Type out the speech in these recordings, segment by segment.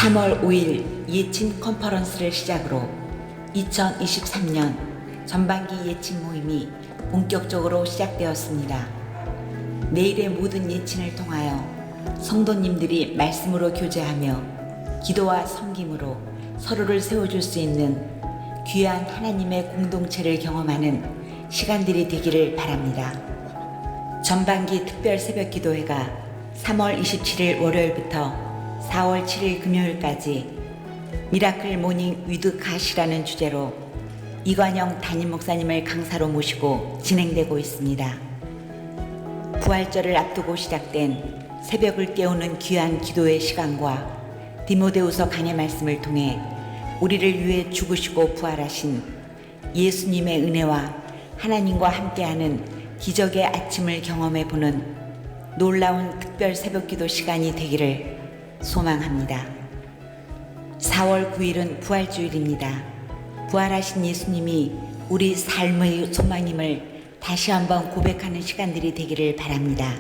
3월 5일 예친 컨퍼런스를 시작으로 2023년 전반기 예친 모임이 본격적으로 시작되었습니다. 내일의 모든 예친을 통하여 성도님들이 말씀으로 교제하며 기도와 섬김으로 서로를 세워줄 수 있는 귀한 하나님의 공동체를 경험하는 시간들이 되기를 바랍니다. 전반기 특별 새벽 기도회가 3월 27일 월요일부터 4월 7일 금요일까지 미라클 모닝 위드 갓이라는 주제로 이관영 담임 목사님을 강사로 모시고 진행되고 있습니다. 부활절을 앞두고 시작된 새벽을 깨우는 귀한 기도의 시간과 디모데후서 강해 말씀을 통해 우리를 위해 죽으시고 부활하신 예수님의 은혜와 하나님과 함께하는 기적의 아침을 경험해 보는 놀라운 특별 새벽기도 시간이 되기를 소망합니다. 4월 9일은 부활주일입니다. 부활하신 예수님이 우리 삶의 소망임을 다시 한번 고백하는 시간들이 되기를 바랍니다.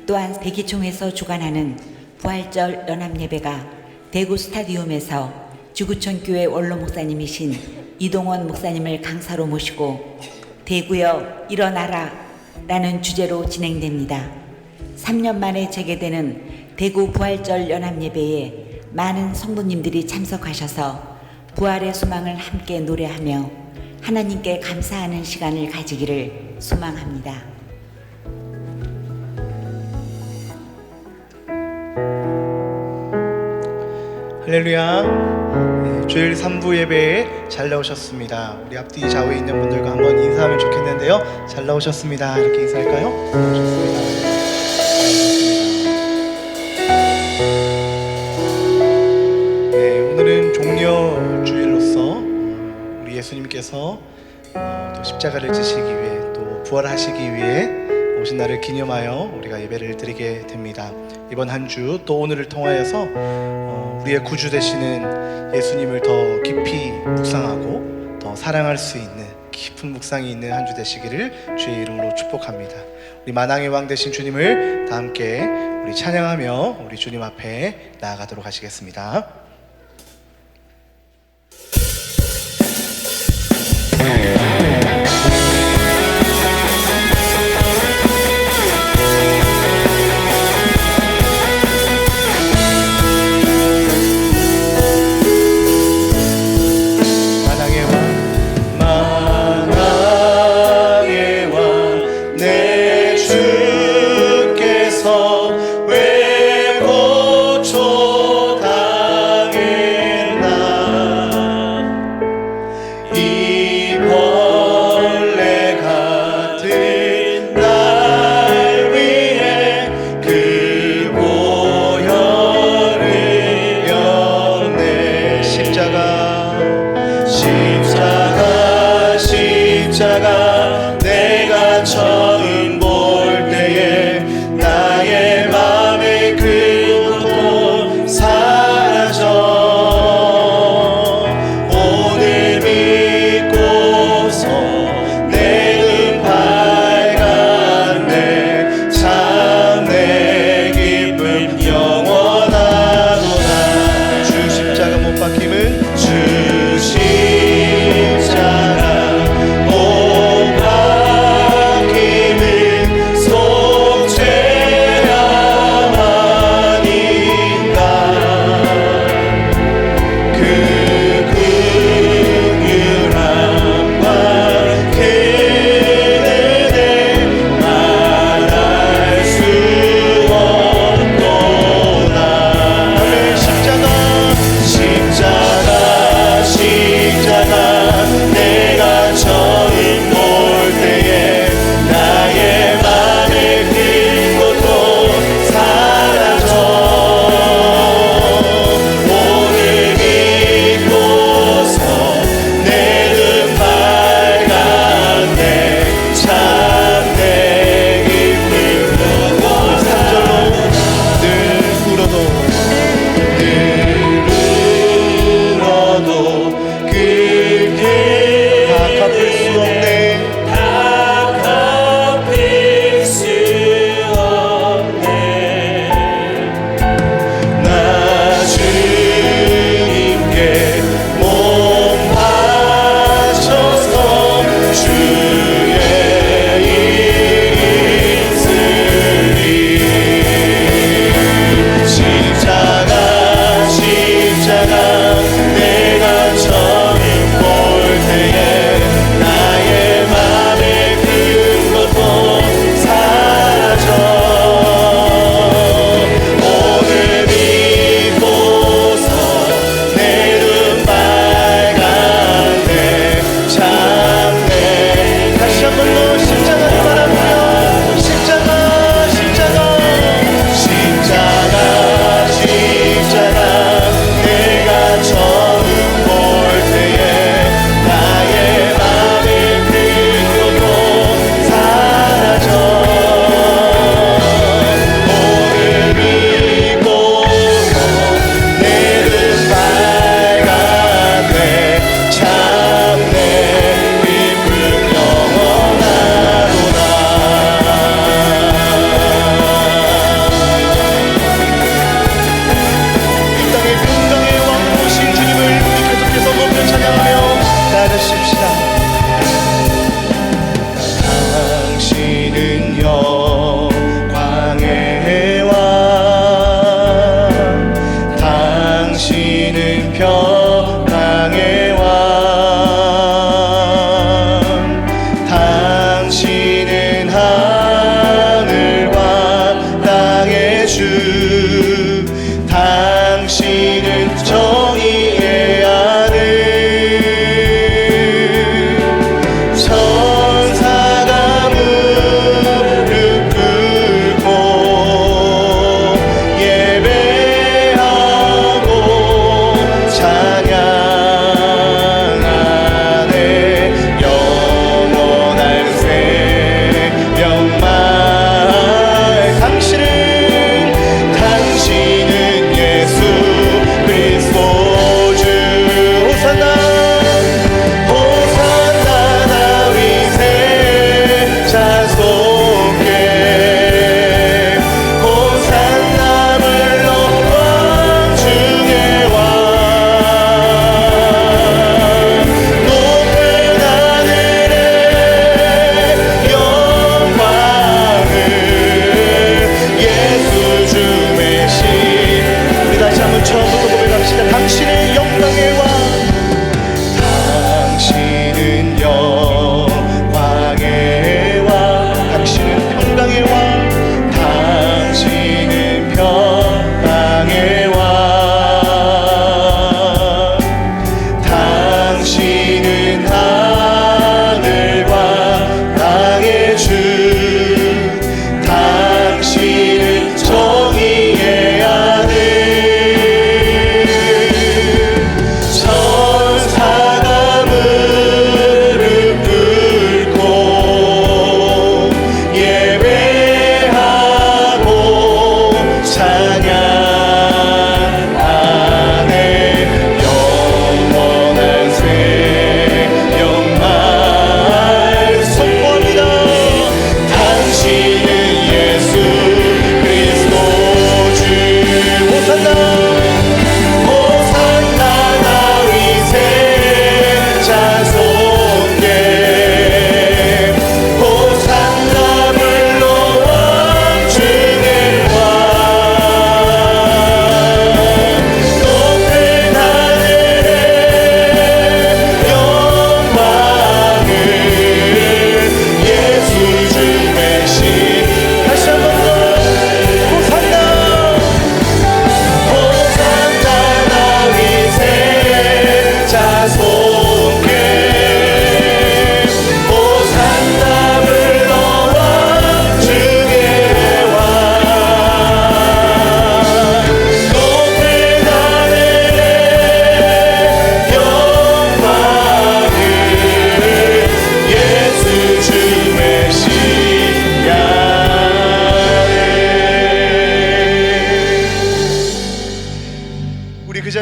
또한 대기총에서 주관하는 부활절 연합예배가 대구 스타디움에서 지구촌교회 원로 목사님이신 이동원 목사님을 강사로 모시고 대구여 일어나라 라는 주제로 진행됩니다. 3년 만에 재개되는 대구 부활절 연합예배에 많은 성도님들이 참석하셔서 부활의 소망을 함께 노래하며 하나님께 감사하는 시간을 가지기를 소망합니다. 할렐루야. 주일 3부 예배에 잘 나오셨습니다. 우리 앞뒤 좌우에 있는 분들과 한번 인사하면 좋겠는데요. 잘 나오셨습니다. 이렇게 인사할까요? 좋습니다. 오늘은 종려주일로서 우리 예수님께서 또 십자가를 지시기 위해 또 부활하시기 위해 오신 날을 기념하여 우리가 예배를 드리게 됩니다. 이번 한 주 또 오늘을 통하여서 우리의 구주 되시는 예수님을 더 깊이 묵상하고 더 사랑할 수 있는 깊은 묵상이 있는 한 주 되시기를 주의 이름으로 축복합니다. 우리 만왕의 왕 되신 주님을 다 함께 우리 찬양하며 우리 주님 앞에 나아가도록 하시겠습니다. 주께서 왜 고쳐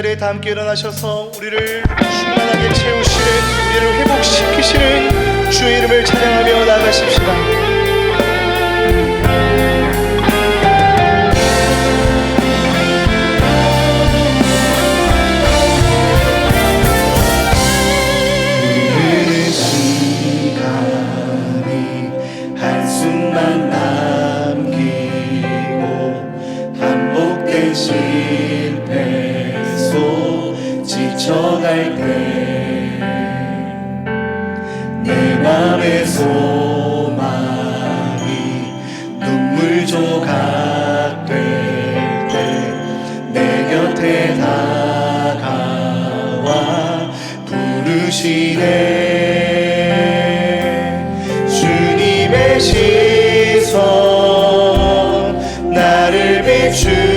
자리에 다 함께 일어나셔서 우리를 충만하게 채우시는, 우리를 회복시키시는 주의 이름을 찬양하며 나아가십시다. 한숨만 남기고 반복된 실패소 지쳐갈 때 내 맘의 소망이 눈물 조각 될 때 내 곁에 다가와 부르시네. 주님의 시선 나를 비추시고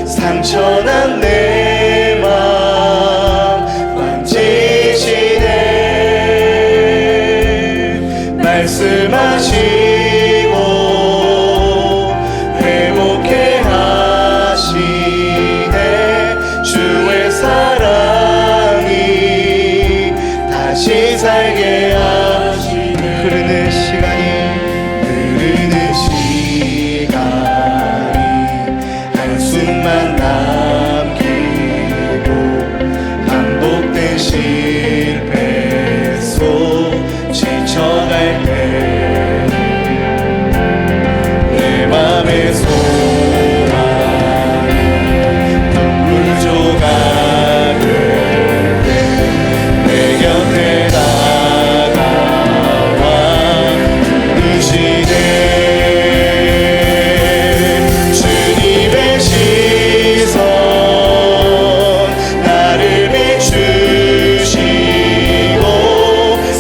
상처난 내 맘 만지시네. 말씀하시고 회복해 하시네. 주의 사랑이 다시 살게 하시네. 흐르는 시간이 한숨만 남기고 반복된 실패소 지쳐갈 때 내 맘의 소망이 눈물 조각 될 때 내 곁에 다가와 부르시네. 주님의 시선 나를 비추시고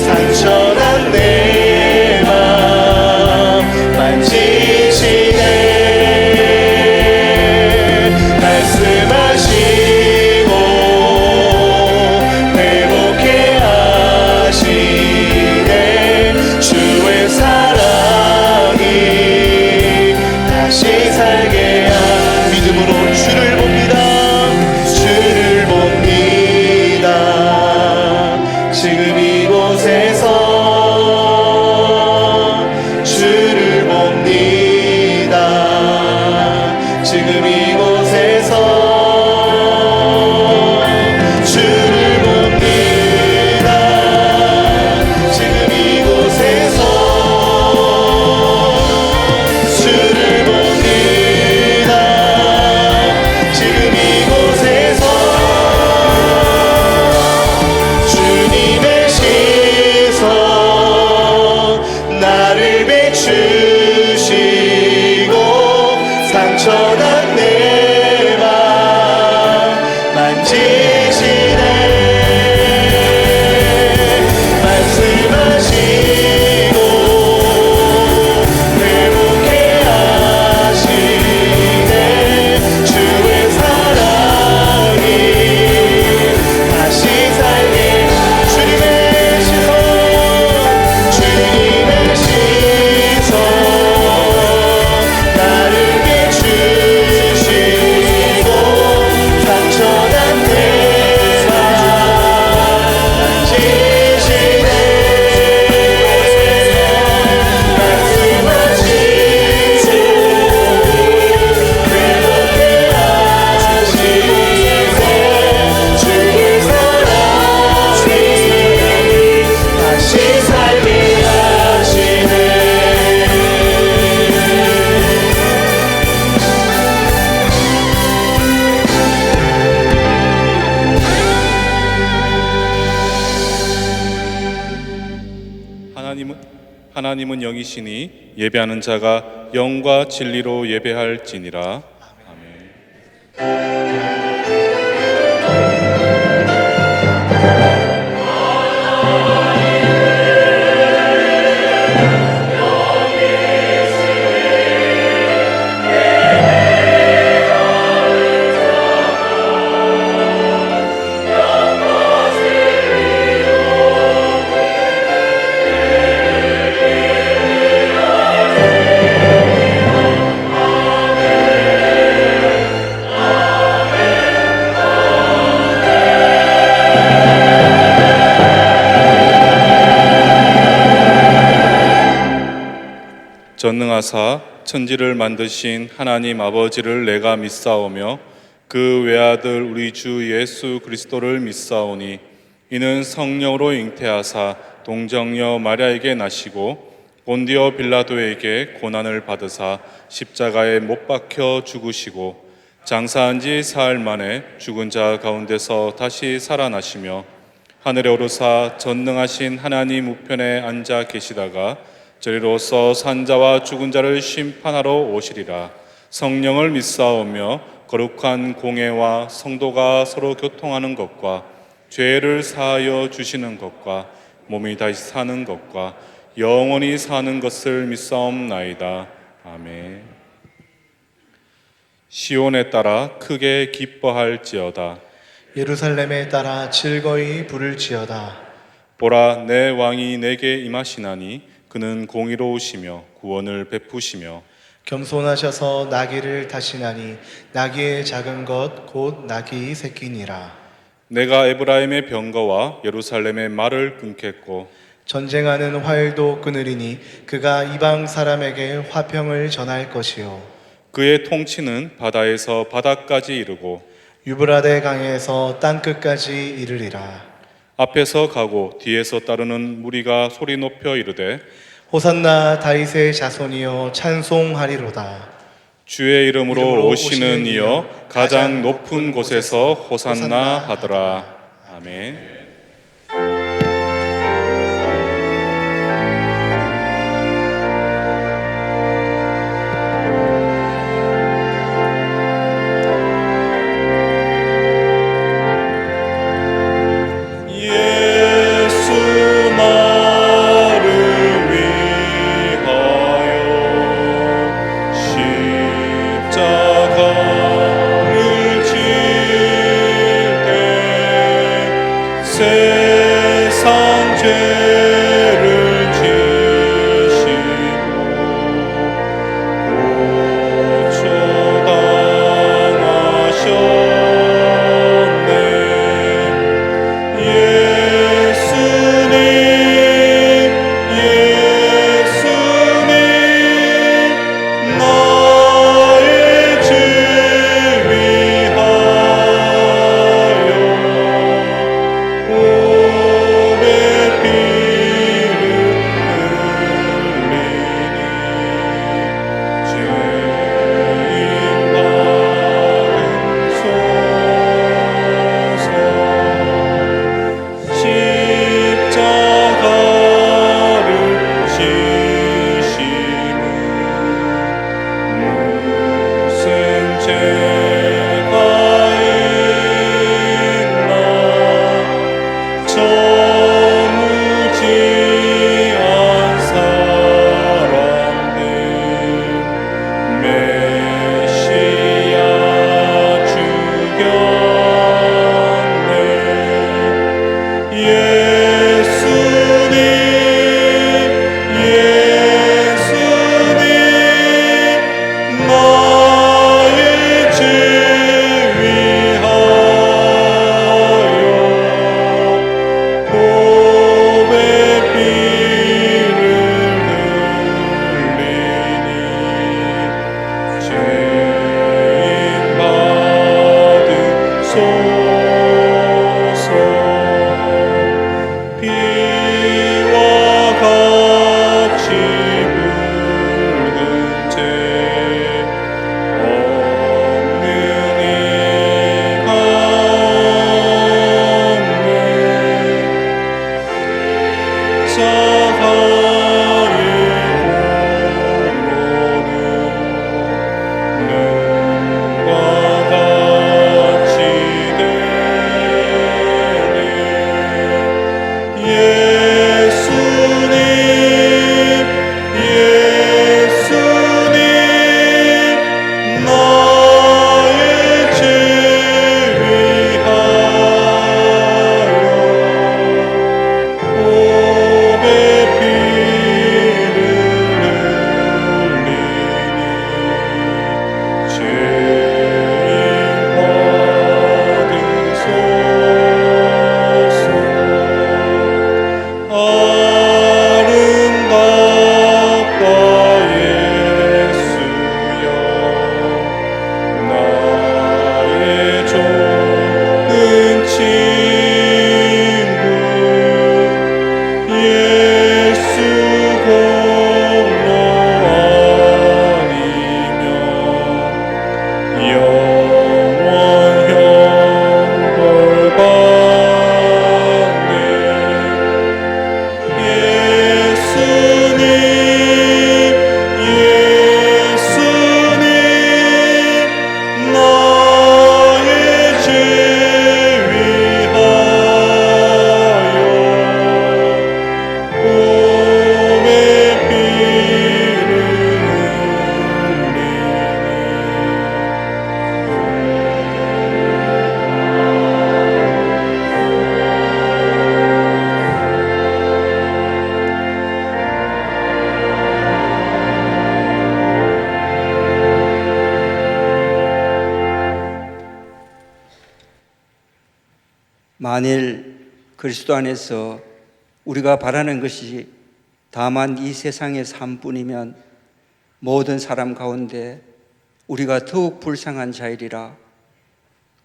상처난 내 맘 만지시네. 말씀하시고 회복해 하시네. 주의 사랑이 다시 살게 믿음으로 주를 봅니다. 주를 봅니다. 지금 이곳에서 주를 봅니다. 지금 이곳에서 주를 봅니다. 지금 이곳에서 주를 봅니다. 지금 이곳에서 주님의 시선 나를 비추시고 상처난 내 맘 만지시네. 말씀하시고 회복해 하시네. 주의 사랑이 다시 살게. 주님의 시선 나를 비추시고 상처난 내 맘 만지시네. 말씀하시고 회복해 하시네. 주의 사랑이 다시 살게 하시네. 하나님은 영이시니 예배하는 자가 영과 진리로 예배할지니라. 전능하사 천지를 만드신 하나님 아버지를 내가 믿사오며 그 외아들 우리 주 예수 그리스도를 믿사오니 이는 성령으로 잉태하사 동정녀 마리아에게 나시고 본디오 빌라도에게 고난을 받으사 십자가에 못 박혀 죽으시고 장사한 지 사흘 만에 죽은 자 가운데서 다시 살아나시며 하늘에 오르사 전능하신 하나님 우편에 앉아 계시다가 저리로서 산자와 죽은 자를 심판하러 오시리라. 성령을 믿사오며 거룩한 공회와 성도가 서로 교통하는 것과 죄를 사하여 주시는 것과 몸이 다시 사는 것과 영원히 사는 것을 믿사옵나이다. 아멘. 시온에 따라 크게 기뻐할지어다. 예루살렘에 따라 즐거이 부를지어다. 보라, 내 왕이 내게 임하시나니 그는 공의로우시며 구원을 베푸시며 겸손하셔서 나귀를 타시나니 나귀의 작은 것 곧 나귀 새끼니라. 내가 에브라임의 병거와 예루살렘의 말을 끊겠고 전쟁하는 활도 끊으리니 그가 이방 사람에게 화평을 전할 것이요 그의 통치는 바다에서 바다까지 이르고 유브라데 강에서 땅끝까지 이르리라. 앞에서 가고 뒤에서 따르는 무리가 소리 높여 이르되 호산나 다윗의 자손이여 찬송하리로다. 주의 이름으로 오시는 이여 가장 높은 곳에서 호산나 하더라. 아멘. 예수 나를 위하여 십자가를 질 때 만일 그리스도 안에서 우리가 바라는 것이 다만 이 세상의 삶뿐이면 모든 사람 가운데 우리가 더욱 불쌍한 자이리라.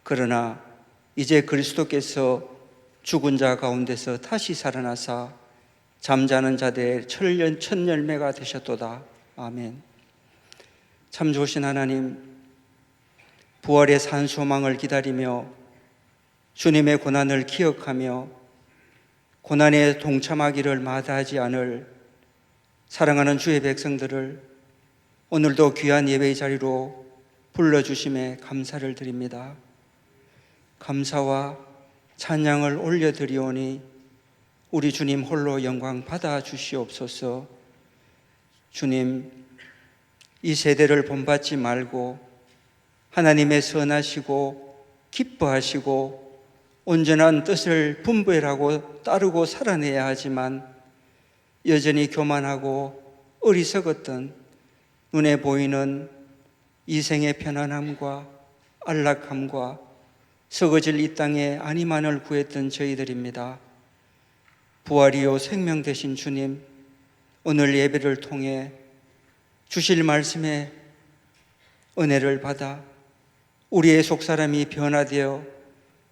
그러나 이제 그리스도께서 죽은 자 가운데서 다시 살아나사 잠자는 자들의 첫 열매가 되셨도다. 아멘. 참 좋으신 하나님, 부활의 산 소망을 기다리며 주님의 고난을 기억하며 고난에 동참하기를 마다하지 않을 사랑하는 주의 백성들을 오늘도 귀한 예배의 자리로 불러주심에 감사를 드립니다. 감사와 찬양을 올려드리오니 우리 주님 홀로 영광 받아 주시옵소서. 주님, 이 세대를 본받지 말고 하나님의 선하시고 기뻐하시고 온전한 뜻을 분별하고 따르고 살아내야 하지만 여전히 교만하고 어리석었던 눈에 보이는 이생의 편안함과 안락함과 썩어질 이 땅에 안위만을 구했던 저희들입니다. 부활이요 생명 되신 주님, 오늘 예배를 통해 주실 말씀의 은혜를 받아 우리의 속사람이 변화되어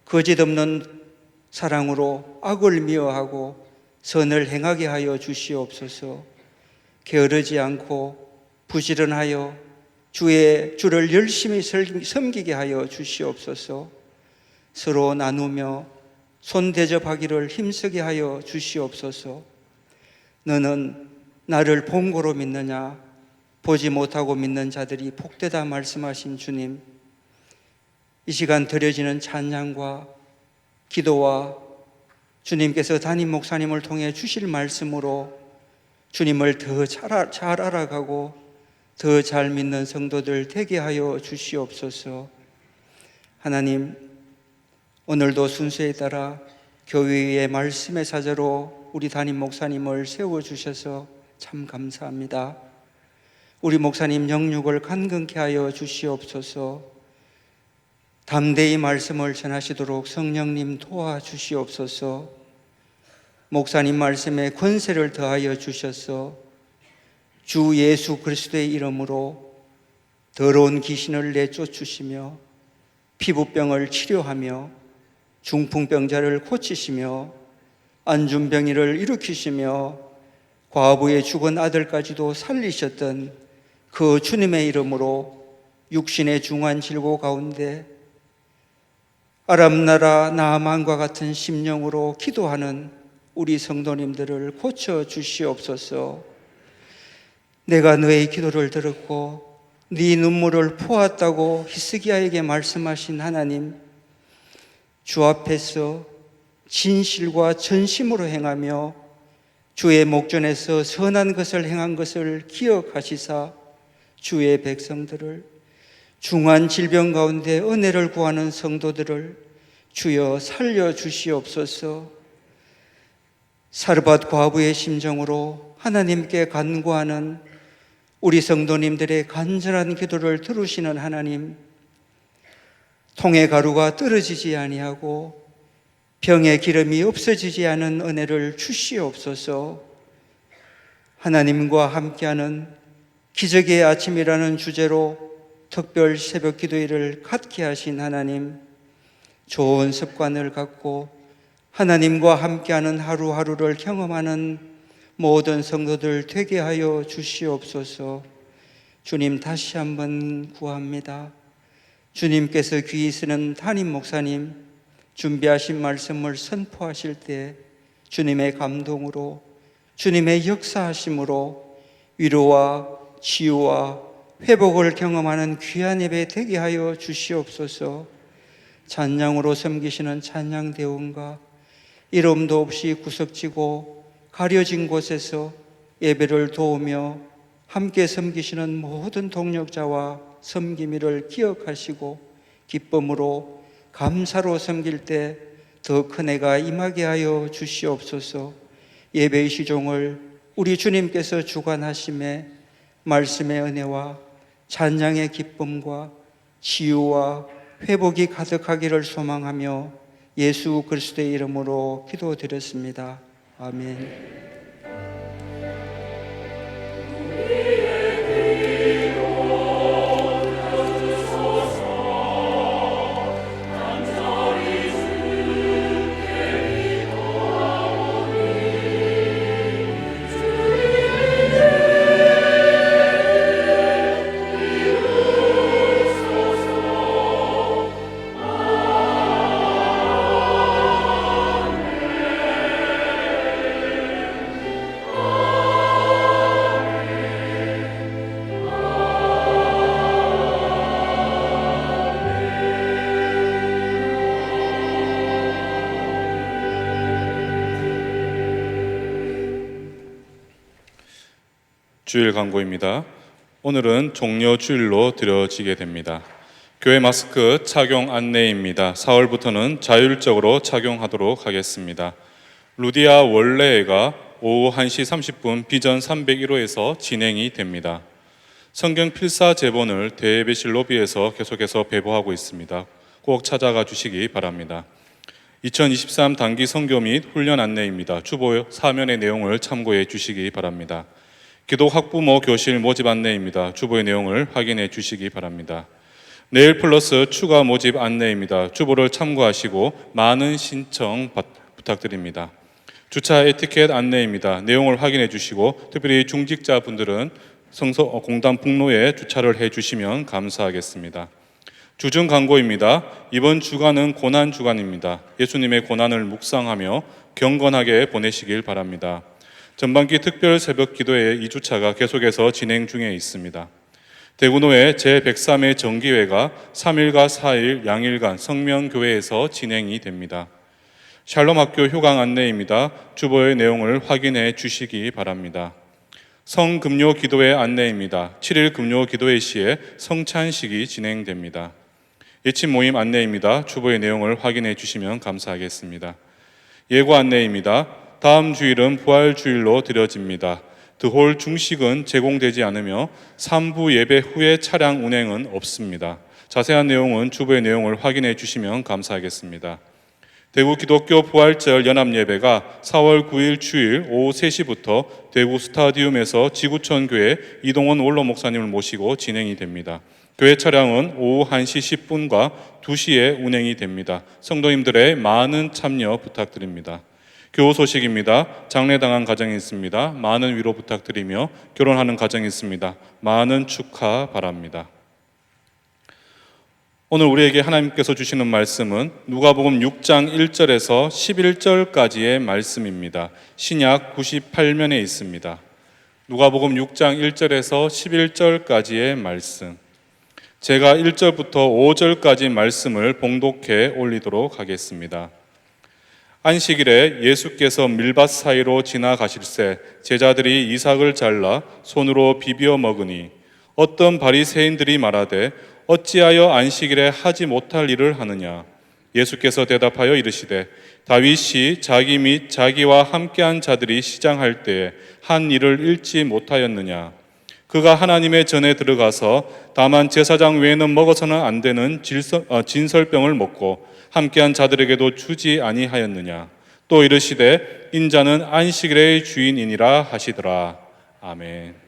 거짓 없는 사랑으로 악을 미워하고 선을 행하게 하여 주시옵소서. 게으르지 않고 부지런하여 주를 열심히 섬기게 하여 주시옵소서. 서로 나누며 손 대접하기를 힘쓰게 하여 주시옵소서. 너는 나를 본고로 믿느냐? 보지 못하고 믿는 자들이 복되다 말씀하신 주님, 이 시간 드려지는 찬양과 기도와 주님께서 담임 목사님을 통해 주실 말씀으로 주님을 더 잘 알아가고 더 잘 믿는 성도들 되게 하여 주시옵소서. 하나님, 오늘도 순서에 따라 교회의 말씀의 사자로 우리 담임 목사님을 세워주셔서 참 감사합니다. 우리 목사님 영육을 간근케 하여 주시옵소서. 담대히 말씀을 전하시도록 성령님 도와주시옵소서. 목사님 말씀에 권세를 더하여 주셔서 주 예수 그리스도의 이름으로 더러운 귀신을 내쫓으시며 피부병을 치료하며 중풍병자를 고치시며 안준병이를 일으키시며 과부의 죽은 아들까지도 살리셨던 그 주님의 이름으로 육신의 중한 질고 가운데 아랍나라 나아만과 같은 심령으로 기도하는 우리 성도님들을 고쳐 주시옵소서. 내가 너의 기도를 들었고 네 눈물을 보았다고 히스기야에게 말씀하신 하나님, 주 앞에서 진실과 전심으로 행하며 주의 목전에서 선한 것을 행한 것을 기억하시사 주의 백성들을 중한 질병 가운데 은혜를 구하는 성도들을 주여 살려주시옵소서. 사르밧 과부의 심정으로 하나님께 간구하는 우리 성도님들의 간절한 기도를 들으시는 하나님, 통의 가루가 떨어지지 아니하고 병의 기름이 없어지지 않은 은혜를 주시옵소서. 하나님과 함께하는 기적의 아침이라는 주제로 특별 새벽 기도회를 갖게 하신 하나님, 좋은 습관을 갖고 하나님과 함께하는 하루하루를 경험하는 모든 성도들 되게 하여 주시옵소서. 주님, 다시 한번 구합니다. 주님께서 귀히 쓰는 담임 목사님 준비하신 말씀을 선포하실 때 주님의 감동으로, 주님의 역사하심으로 위로와 치유와 회복을 경험하는 귀한 예배 되게 하여 주시옵소서. 찬양으로 섬기시는 찬양대원과 이름도 없이 구석지고 가려진 곳에서 예배를 도우며 함께 섬기시는 모든 동력자와 섬김이를 기억하시고 기쁨으로 감사로 섬길 때 더 큰 애가 임하게 하여 주시옵소서. 예배의 시종을 우리 주님께서 주관하심에 말씀의 은혜와 찬양의 기쁨과 치유와 회복이 가득하기를 소망하며 예수 그리스도의 이름으로 기도드렸습니다. 아멘. 주일 광고입니다. 오늘은 종려 주일로 드려지게 됩니다. 교회 마스크 착용 안내입니다. 4월부터는 자율적으로 착용하도록 하겠습니다. 루디아 원래회가 오후 1시 30분 비전 301호에서 진행이 됩니다. 성경 필사 제본을 대예배실 로비에서 계속해서 배부하고 있습니다. 꼭 찾아가 주시기 바랍니다. 2023 단기 선교 및 훈련 안내입니다. 주보 사면의 내용을 참고해 주시기 바랍니다. 기독 학부모 교실 모집 안내입니다. 주보의 내용을 확인해 주시기 바랍니다. 내일 플러스 추가 모집 안내입니다. 주보를 참고하시고 많은 신청 부탁드립니다. 주차 에티켓 안내입니다. 내용을 확인해 주시고 특별히 중직자분들은 공단 북로에 주차를 해 주시면 감사하겠습니다. 주중 광고입니다. 이번 주간은 고난 주간입니다. 예수님의 고난을 묵상하며 경건하게 보내시길 바랍니다. 전반기 특별 새벽 기도회 2주차가 계속해서 진행 중에 있습니다. 대구노회 제103회 정기회가 3일과 4일 양일간 성명교회에서 진행이 됩니다. 샬롬학교 효강 안내입니다. 주보의 내용을 확인해 주시기 바랍니다. 성금요 기도회 안내입니다. 7일 금요 기도회 시에 성찬식이 진행됩니다. 예침 모임 안내입니다. 주보의 내용을 확인해 주시면 감사하겠습니다. 예고 안내입니다. 다음 주일은 부활주일로 드려집니다. 드홀 중식은 제공되지 않으며 3부 예배 후에 차량 운행은 없습니다. 자세한 내용은 주보의 내용을 확인해 주시면 감사하겠습니다. 대구 기독교 부활절 연합예배가 4월 9일 주일 오후 3시부터 대구 스타디움에서 지구촌 교회 이동원 원로 목사님을 모시고 진행이 됩니다. 교회 차량은 오후 1시 10분과 2시에 운행이 됩니다. 성도님들의 많은 참여 부탁드립니다. 교우 소식입니다. 장례당한 가정이 있습니다. 많은 위로 부탁드리며 결혼하는 가정이 있습니다. 많은 축하 바랍니다. 오늘 우리에게 하나님께서 주시는 말씀은 누가복음 6장 1절에서 11절까지의 말씀입니다. 신약 98면에 있습니다. 누가복음 6장 1절에서 11절까지의 말씀. 제가 1절부터 5절까지 말씀을 봉독해 올리도록 하겠습니다. 안식일에 예수께서 밀밭 사이로 지나가실새 제자들이 이삭을 잘라 손으로 비벼 먹으니 어떤 바리새인들이 말하되 어찌하여 안식일에 하지 못할 일을 하느냐. 예수께서 대답하여 이르시되 다윗이 자기 및 자기와 함께한 자들이 시장할 때에 한 일을 잃지 못하였느냐. 그가 하나님의 전에 들어가서 다만 제사장 외에는 먹어서는 안 되는 진설병을 먹고 함께한 자들에게도 주지 아니하였느냐. 또 이르시되 인자는 안식일의 주인이니라 하시더라. 아멘.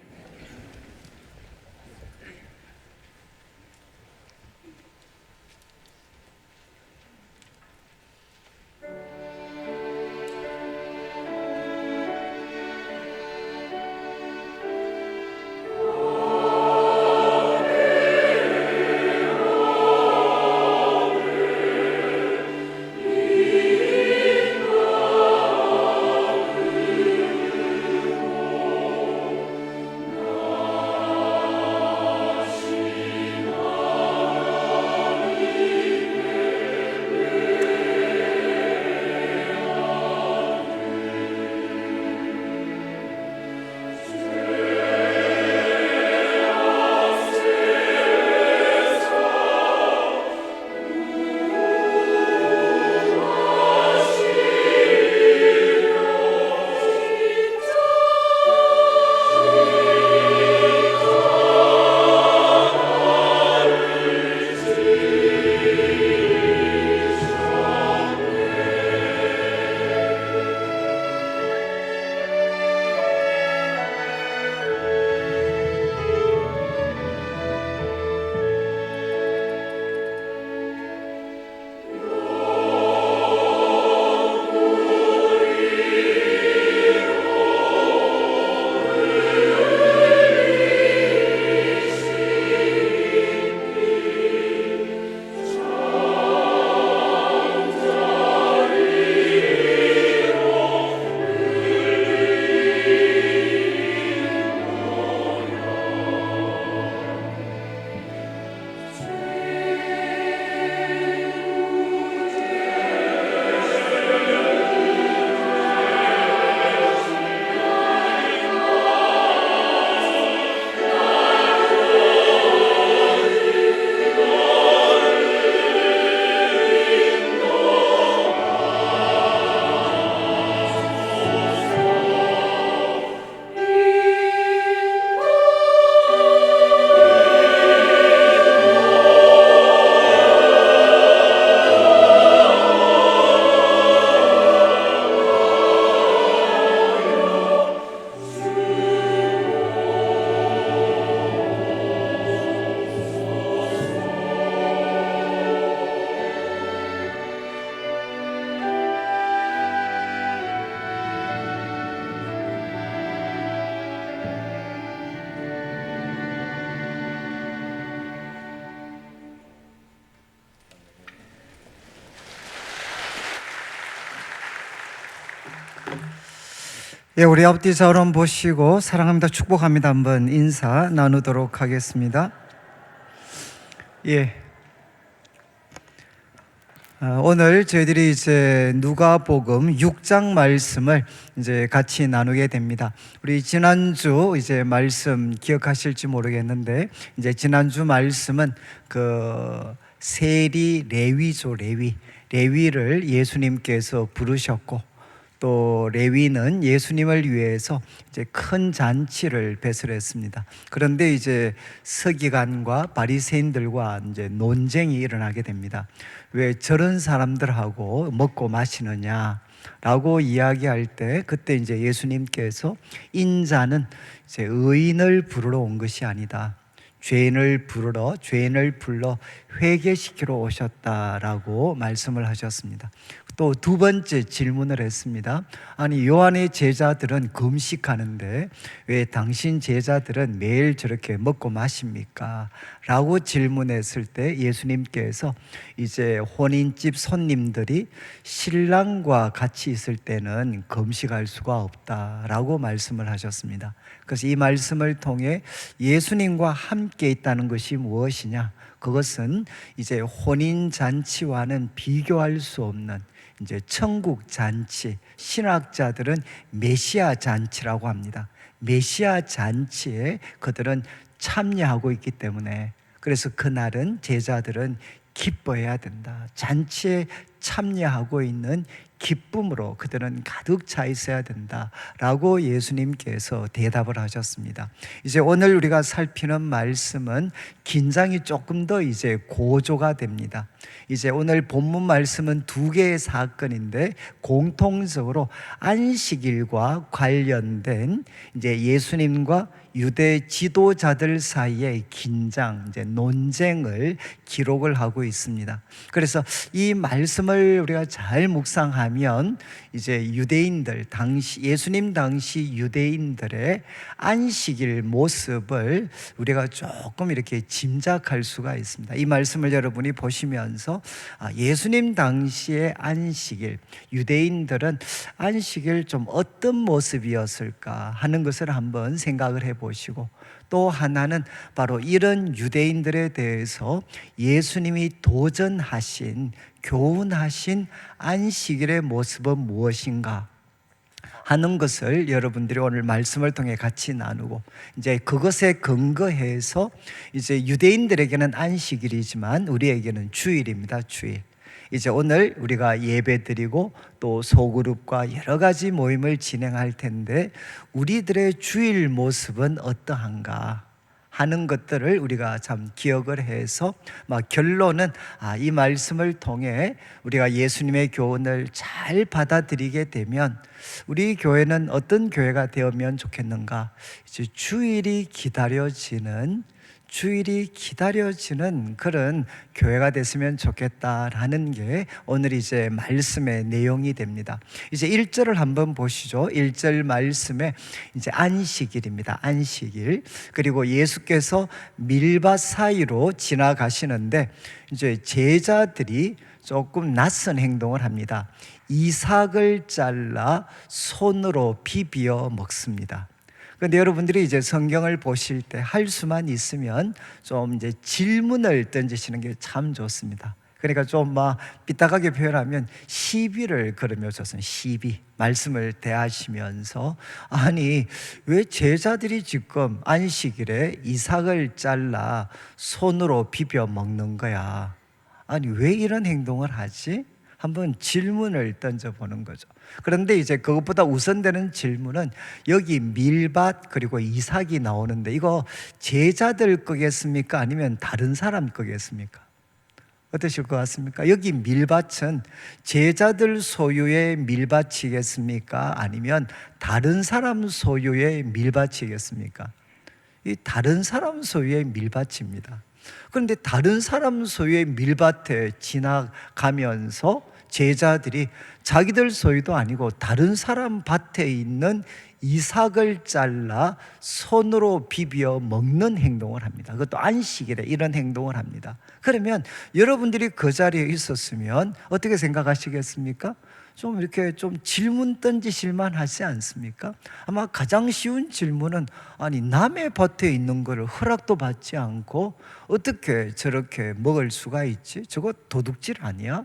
예, 우리 앞뒤 저런 보시고 사랑합니다, 축복합니다 한번 인사 나누도록 하겠습니다. 예, 오늘 저희들이 이제 누가복음 6장 말씀을 이제 같이 나누게 됩니다. 우리 지난주 이제 말씀 기억하실지 모르겠는데, 이제 지난주 말씀은 그 세리 레위죠. 레위를 예수님께서 부르셨고, 또 레위는 예수님을 위해서 이제 큰 잔치를 배설했습니다. 그런데 이제 서기관과 바리새인들과 이제 논쟁이 일어나게 됩니다. 왜 저런 사람들하고 먹고 마시느냐라고 이야기할 때, 그때 이제 예수님께서 인자는 이제 의인을 부르러 온 것이 아니다, 죄인을 불러 회개시키러 오셨다라고 말씀을 하셨습니다. 또 두 번째 질문을 했습니다. 아니, 요한의 제자들은 금식하는데 왜 당신 제자들은 매일 저렇게 먹고 마십니까? 라고 질문했을 때 예수님께서 이제 혼인집 손님들이 신랑과 같이 있을 때는 금식할 수가 없다라고 말씀을 하셨습니다. 그래서 이 말씀을 통해 예수님과 함께 있다는 것이 무엇이냐? 그것은 이제 혼인 잔치와는 비교할 수 없는 이제 천국 잔치, 신학자들은 메시아 잔치라고 합니다. 메시아 잔치에 그들은 참여하고 있기 때문에, 그래서 그날은 제자들은 기뻐해야 된다. 잔치에 참여하고 있는 기쁨으로 그들은 가득 차 있어야 된다라고 예수님께서 대답을 하셨습니다. 이제 오늘 우리가 살피는 말씀은 긴장이 조금 더 이제 고조가 됩니다. 이제 오늘 본문 말씀은 두 개의 사건인데 공통적으로 안식일과 관련된 이제 예수님과 유대 지도자들 사이의 긴장, 이제 논쟁을 기록을 하고 있습니다. 그래서 이 말씀을 우리가 잘 묵상하면 이제 유대인들 당시, 예수님 당시 유대인들의 안식일 모습을 우리가 조금 이렇게 짐작할 수가 있습니다. 이 말씀을 여러분이 보시면서 예수님 당시의 안식일, 유대인들은 안식일 좀 어떤 모습이었을까 하는 것을 한번 생각을 해보시고, 또 하나는 바로 이런 유대인들에 대해서 예수님이 도전하신, 교훈하신 안식일의 모습은 무엇인가 하는 것을 여러분들이 오늘 말씀을 통해 같이 나누고, 이제 그것에 근거해서 이제 유대인들에게는 안식일이지만 우리에게는 주일입니다. 주일. 이제 오늘 우리가 예배 드리고 또 소그룹과 여러 가지 모임을 진행할 텐데, 우리들의 주일 모습은 어떠한가 하는 것들을 우리가 참 기억을 해서 결론은 이 말씀을 통해 우리가 예수님의 교훈을 잘 받아들이게 되면 우리 교회는 어떤 교회가 되면 좋겠는가? 이제 주일이 기다려지는 그런 교회가 됐으면 좋겠다라는 게 오늘 이제 말씀의 내용이 됩니다. 이제 1절을 한번 보시죠. 1절 말씀에 이제 안식일입니다. 안식일. 그리고 예수께서 밀밭 사이로 지나가시는데 이제 제자들이 조금 낯선 행동을 합니다. 이삭을 잘라 손으로 비비어 먹습니다. 그런데 여러분들이 이제 성경을 보실 때 할 수만 있으면 좀 이제 질문을 던지시는 게 참 좋습니다. 그러니까 좀 삐딱하게 표현하면 시비를 걸으며 좋습니다. 시비. 말씀을 대하시면서, 아니 왜 제자들이 지금 안식일에 이삭을 잘라 손으로 비벼 먹는 거야? 아니 왜 이런 행동을 하지? 한번 질문을 던져보는 거죠. 그런데 이제 그것보다 우선되는 질문은, 여기 밀밭 그리고 이삭이 나오는데 이거 제자들 거겠습니까? 아니면 다른 사람 거겠습니까? 어떠실 것 같습니까? 여기 밀밭은 제자들 소유의 밀밭이겠습니까? 아니면 다른 사람 소유의 밀밭이겠습니까? 이 다른 사람 소유의 밀밭입니다. 그런데 다른 사람 소유의 밀밭에 지나가면서 제자들이 자기들 소유도 아니고 다른 사람 밭에 있는 이삭을 잘라 손으로 비벼 먹는 행동을 합니다. 그것도 안식일에 이런 행동을 합니다. 그러면 여러분들이 그 자리에 있었으면 어떻게 생각하시겠습니까? 좀 이렇게 좀 질문 던지실만 하지 않습니까? 아마 가장 쉬운 질문은 아니 남의 밭에 있는 거를 허락도 받지 않고 어떻게 저렇게 먹을 수가 있지? 저거 도둑질 아니야?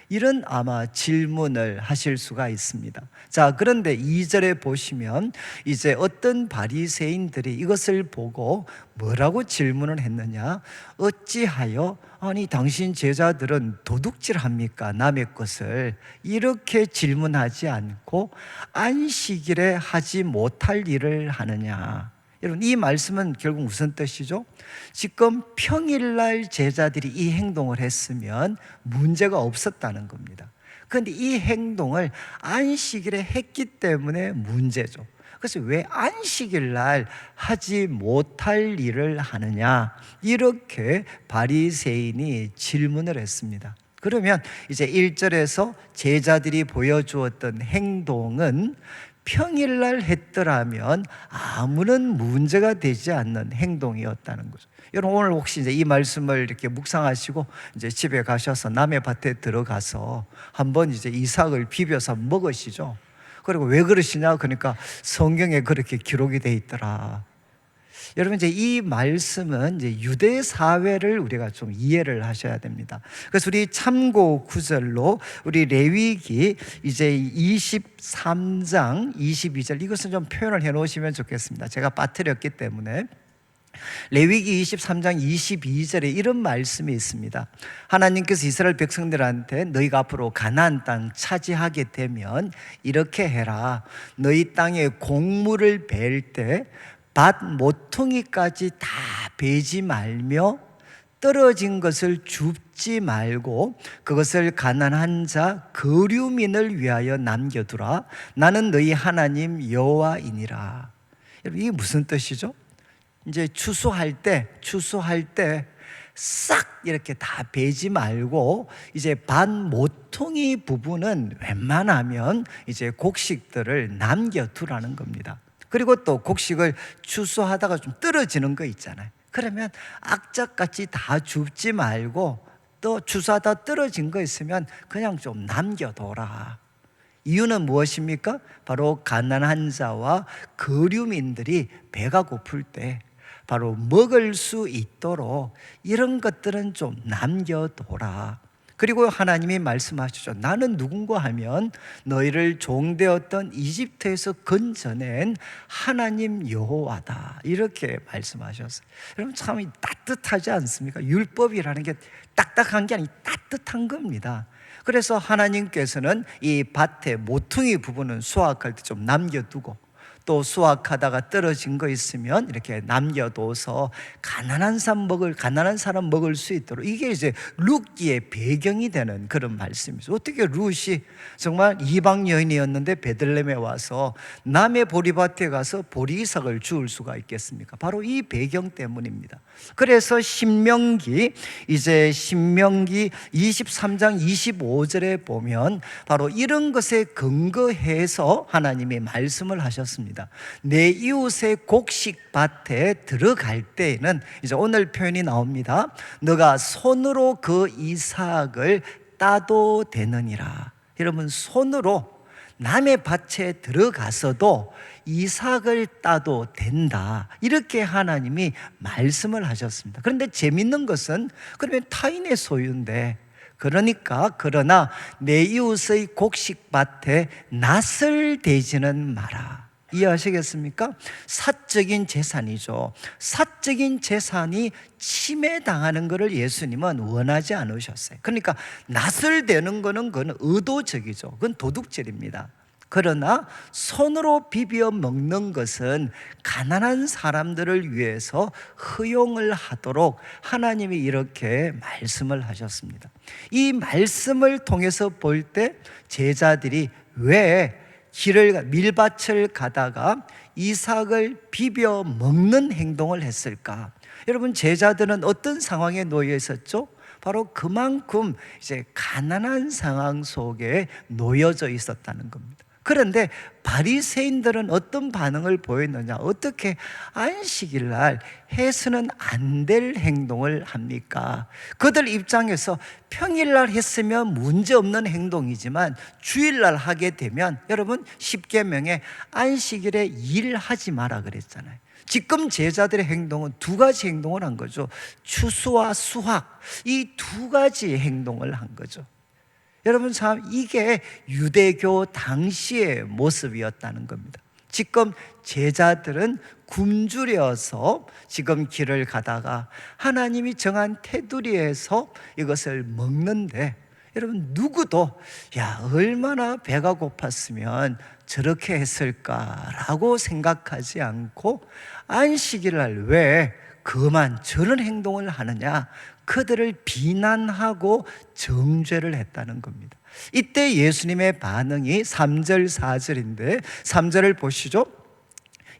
이런 아마 질문을 하실 수가 있습니다. 자, 그런데 2절에 보시면 이제 어떤 바리새인들이 이것을 보고 뭐라고 질문을 했느냐? 어찌하여 아니 당신 제자들은 도둑질합니까? 남의 것을 이렇게 질문하지 않고 안식일에 하지 못할 일을 하느냐? 여러분, 이 말씀은 결국 무슨 뜻이죠? 지금 평일날 제자들이 이 행동을 했으면 문제가 없었다는 겁니다. 그런데 이 행동을 안식일에 했기 때문에 문제죠. 그래서 왜 안식일날 하지 못할 일을 하느냐? 이렇게 바리새인이 질문을 했습니다. 그러면 이제 1절에서 제자들이 보여주었던 행동은 평일날 했더라면 아무런 문제가 되지 않는 행동이었다는 거죠. 여러분, 오늘 혹시 이제 이 말씀을 이렇게 묵상하시고 이제 집에 가셔서 남의 밭에 들어가서 한번 이제 이삭을 비벼서 먹으시죠. 그리고 왜 그러시냐? 그러니까 성경에 그렇게 기록이 돼 있더라. 여러분, 이제 이 말씀은 이제 유대 사회를 우리가 좀 이해를 하셔야 됩니다. 그래서 우리 참고 구절로 우리 레위기 이제 23장 22절 이것은 좀 표현을 해 놓으시면 좋겠습니다. 제가 빠뜨렸기 때문에. 레위기 23장 22절에 이런 말씀이 있습니다. 하나님께서 이스라엘 백성들한테 너희가 앞으로 가나안 땅 차지하게 되면 이렇게 해라. 너희 땅에 곡물을 벨 때 밭 모퉁이까지 다 베지 말며 떨어진 것을 줍지 말고 그것을 가난한 자 거류민을 위하여 남겨두라. 나는 너희 하나님 여호와이니라. 여러분, 이게 무슨 뜻이죠? 이제 추수할 때 싹 이렇게 다 베지 말고 이제 밭 모퉁이 부분은 웬만하면 이제 곡식들을 남겨두라는 겁니다. 그리고 또 곡식을 추수하다가 좀 떨어지는 거 있잖아요. 그러면 악착같이 다 줍지 말고 또 추수하다 떨어진 거 있으면 그냥 좀 남겨둬라. 이유는 무엇입니까? 바로 가난한 자와 거류민들이 배가 고플 때 바로 먹을 수 있도록 이런 것들은 좀 남겨둬라. 그리고 하나님이 말씀하시죠. 나는 누군가 하면 너희를 종되었던 이집트에서 건져낸 하나님 여호와다. 이렇게 말씀하셨어요. 여러분, 참 따뜻하지 않습니까? 율법이라는 게 딱딱한 게 아니라 따뜻한 겁니다. 그래서 하나님께서는 이 밭의 모퉁이 부분은 수확할 때 좀 남겨두고 또 수확하다가 떨어진 거 있으면 이렇게 남겨둬서 가난한 사람 먹을 수 있도록, 이게 이제 룻기의 배경이 되는 그런 말씀이죠. 어떻게 룻이 정말 이방 여인이었는데 베들레헴에 와서 남의 보리밭에 가서 보리이삭을 주울 수가 있겠습니까? 바로 이 배경 때문입니다. 그래서 신명기 23장 25절에 보면 바로 이런 것에 근거해서 하나님이 말씀을 하셨습니다. 내 이웃의 곡식밭에 들어갈 때에는 이제 오늘 표현이 나옵니다. 너가 손으로 그 이삭을 따도 되느니라. 여러분, 손으로 남의 밭에 들어가서도 이삭을 따도 된다. 이렇게 하나님이 말씀을 하셨습니다. 그런데 재밌는 것은 그러면 타인의 소유인데 그러나 내 이웃의 곡식밭에 낫을 대지는 마라. 이해하시겠습니까? 사적인 재산이죠. 사적인 재산이 침해당하는 것을 예수님은 원하지 않으셨어요. 그러니까 낫을 대는 거는 그건 의도적이죠. 그건 도둑질입니다. 그러나 손으로 비벼 먹는 것은 가난한 사람들을 위해서 허용을 하도록 하나님이 이렇게 말씀을 하셨습니다. 이 말씀을 통해서 볼 때 제자들이 왜 밀밭을 가다가 이삭을 비벼 먹는 행동을 했을까? 여러분, 제자들은 어떤 상황에 놓여 있었죠? 바로 그만큼 이제 가난한 상황 속에 놓여져 있었다는 겁니다. 그런데 바리새인들은 어떤 반응을 보였느냐? 어떻게 안식일 날 해서는 안 될 행동을 합니까? 그들 입장에서 평일 날 했으면 문제 없는 행동이지만 주일 날 하게 되면, 여러분 10계명에 안식일에 일하지 마라 그랬잖아요. 지금 제자들의 행동은 두 가지 행동을 한 거죠. 추수와 수확, 이 두 가지 행동을 한 거죠. 여러분, 참 이게 유대교 당시의 모습이었다는 겁니다. 지금 제자들은 굶주려서 지금 길을 가다가 하나님이 정한 테두리에서 이것을 먹는데, 여러분 누구도 야 얼마나 배가 고팠으면 저렇게 했을까라고 생각하지 않고 안식일 날 왜 그만 저런 행동을 하느냐, 그들을 비난하고 정죄를 했다는 겁니다. 이때 예수님의 반응이 3절 4절인데 3절을 보시죠.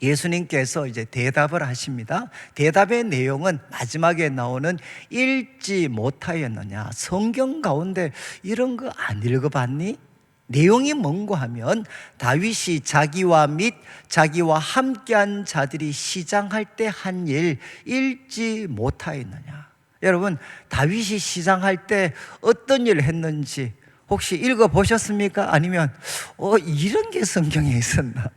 예수님께서 이제 대답을 하십니다. 대답의 내용은 마지막에 나오는 읽지 못하였느냐, 성경 가운데 이런 거 안 읽어봤니? 내용이 뭔고 하면 다윗이 자기와 및 자기와 함께한 자들이 시장할 때 한 일 읽지 못하였느냐. 여러분, 다윗이 시장할 때 어떤 일을 했는지 혹시 읽어보셨습니까? 아니면 이런 게 성경에 있었나?